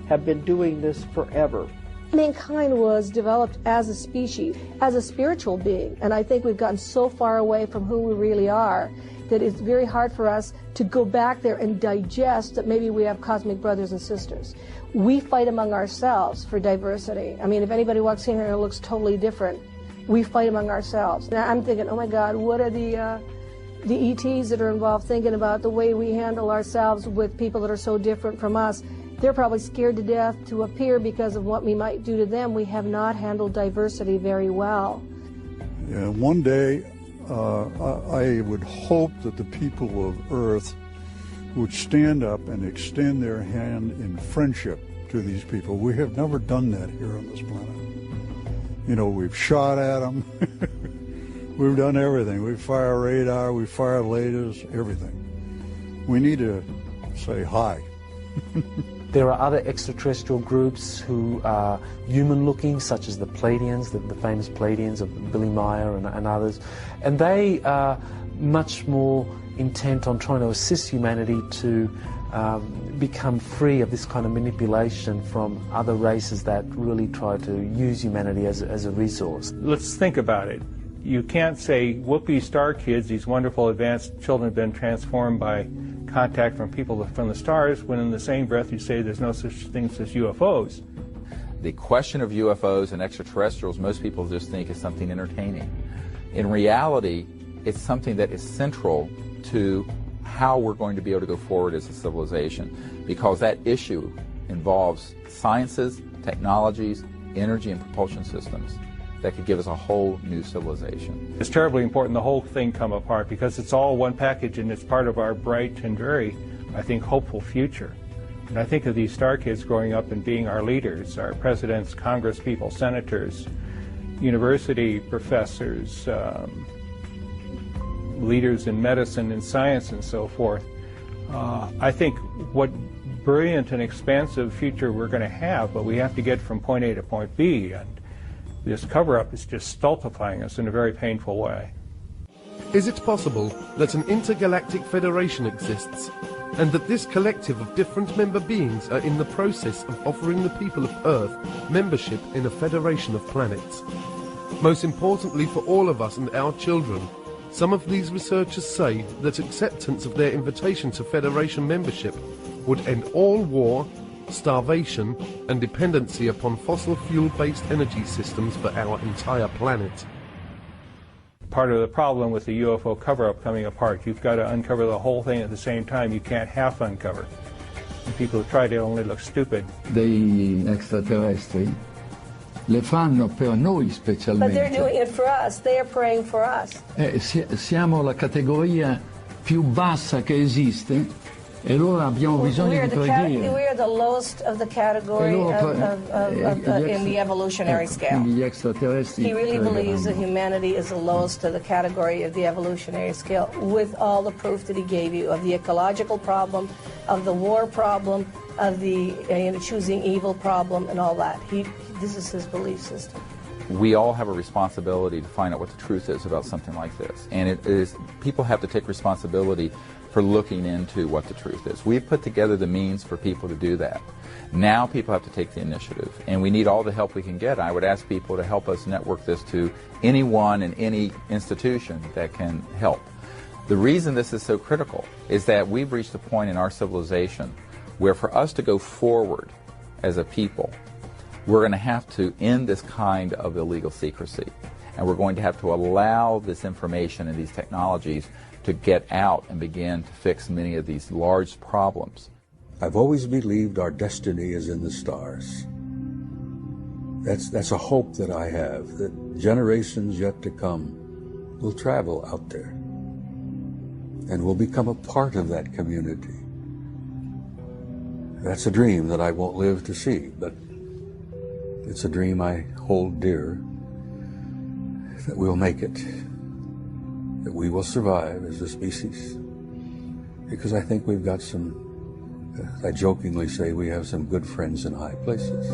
Have been doing this forever. Mankind was developed as a species, as a spiritual being, and I think we've gotten so far away from who we really are. that it's very hard for us to go back there and digest that maybe we have cosmic brothers and sisters. We fight among ourselves for diversity. I mean, if anybody walks in here and it looks totally different, we fight among ourselves. Now I'm thinking, oh my God, what are the ETs that are involved thinking about the way we handle ourselves with people that are so different from us? They're probably scared to death to appear because of what we might do to them. We have not handled diversity very well. Yeah, one day, I would hope that the people of Earth would stand up and extend their hand in friendship to these people. We have never done that here on this planet. You know, we've shot at them. We've done everything. We fire radar, we fire lasers, everything. We need to say hi. There are other extraterrestrial groups who are human-looking, such as the Pleiadians, the famous Pleiadians of Billy Meyer and others, and they are much more intent on trying to assist humanity to become free of this kind of manipulation from other races that really try to use humanity as a resource. Let's think about it. You can't say, whoopee star kids, these wonderful advanced children have been transformed by contact from people from the stars, when in the same breath you say there's no such things as UFOs. The question of UFOs and extraterrestrials, most people just think is something entertaining. In reality, it's something that is central to how we're going to be able to go forward as a civilization, because that issue involves sciences, technologies, energy and propulsion systems that could give us a whole new civilization. It's terribly important the whole thing come apart, because it's all one package and it's part of our bright and very, I think, hopeful future. And I think of these star kids growing up and being our leaders, our presidents, congresspeople, senators, university professors, leaders in medicine and science and so forth. I think what brilliant and expansive future we're going to have, but we have to get from point A to point B. And this cover-up is just stultifying us in a very painful way. Is it possible that an intergalactic federation exists, and that this collective of different member beings are in the process of offering the people of Earth membership in a federation of planets? Most importantly for all of us and our children, some of these researchers say that acceptance of their invitation to federation membership would end all war, starvation and dependency upon fossil fuel-based energy systems for our entire planet. Part of the problem with the UFO cover-up coming apart, you've got to uncover the whole thing at the same time. You can't half uncover. And people who try to only look stupid. Degli extraterrestri le fanno per noi specialmente. But they're doing it for us. They are praying for us. Siamo la categoria più bassa che esiste. E allora abbiamo bisogno di preghiere. We are the lowest of the category in the evolutionary scale. He really believes that humanity is the lowest of the category of the evolutionary scale, with all the proof that he gave you of the ecological problem, of the war problem, of the choosing evil problem, and all that. This is his belief system. We all have a responsibility to find out what the truth is about something like this. And it is, people have to take responsibility for looking into what the truth is. We've put together the means for people to do that. Now people have to take the initiative, and we need all the help we can get. I would ask people to help us network this to anyone and any institution that can help. The reason this is so critical is that we've reached a point in our civilization where for us to go forward as a people, we're going to have to end this kind of illegal secrecy, and we're going to have to allow this information and these technologies to get out and begin to fix many of these large problems. I've always believed our destiny is in the stars. That's a hope that I have, that generations yet to come will travel out there and will become a part of that community. That's a dream that I won't live to see, but it's a dream I hold dear, that we'll make it, that we will survive as a species, because I think we've got some, I jokingly say we have some good friends in high places.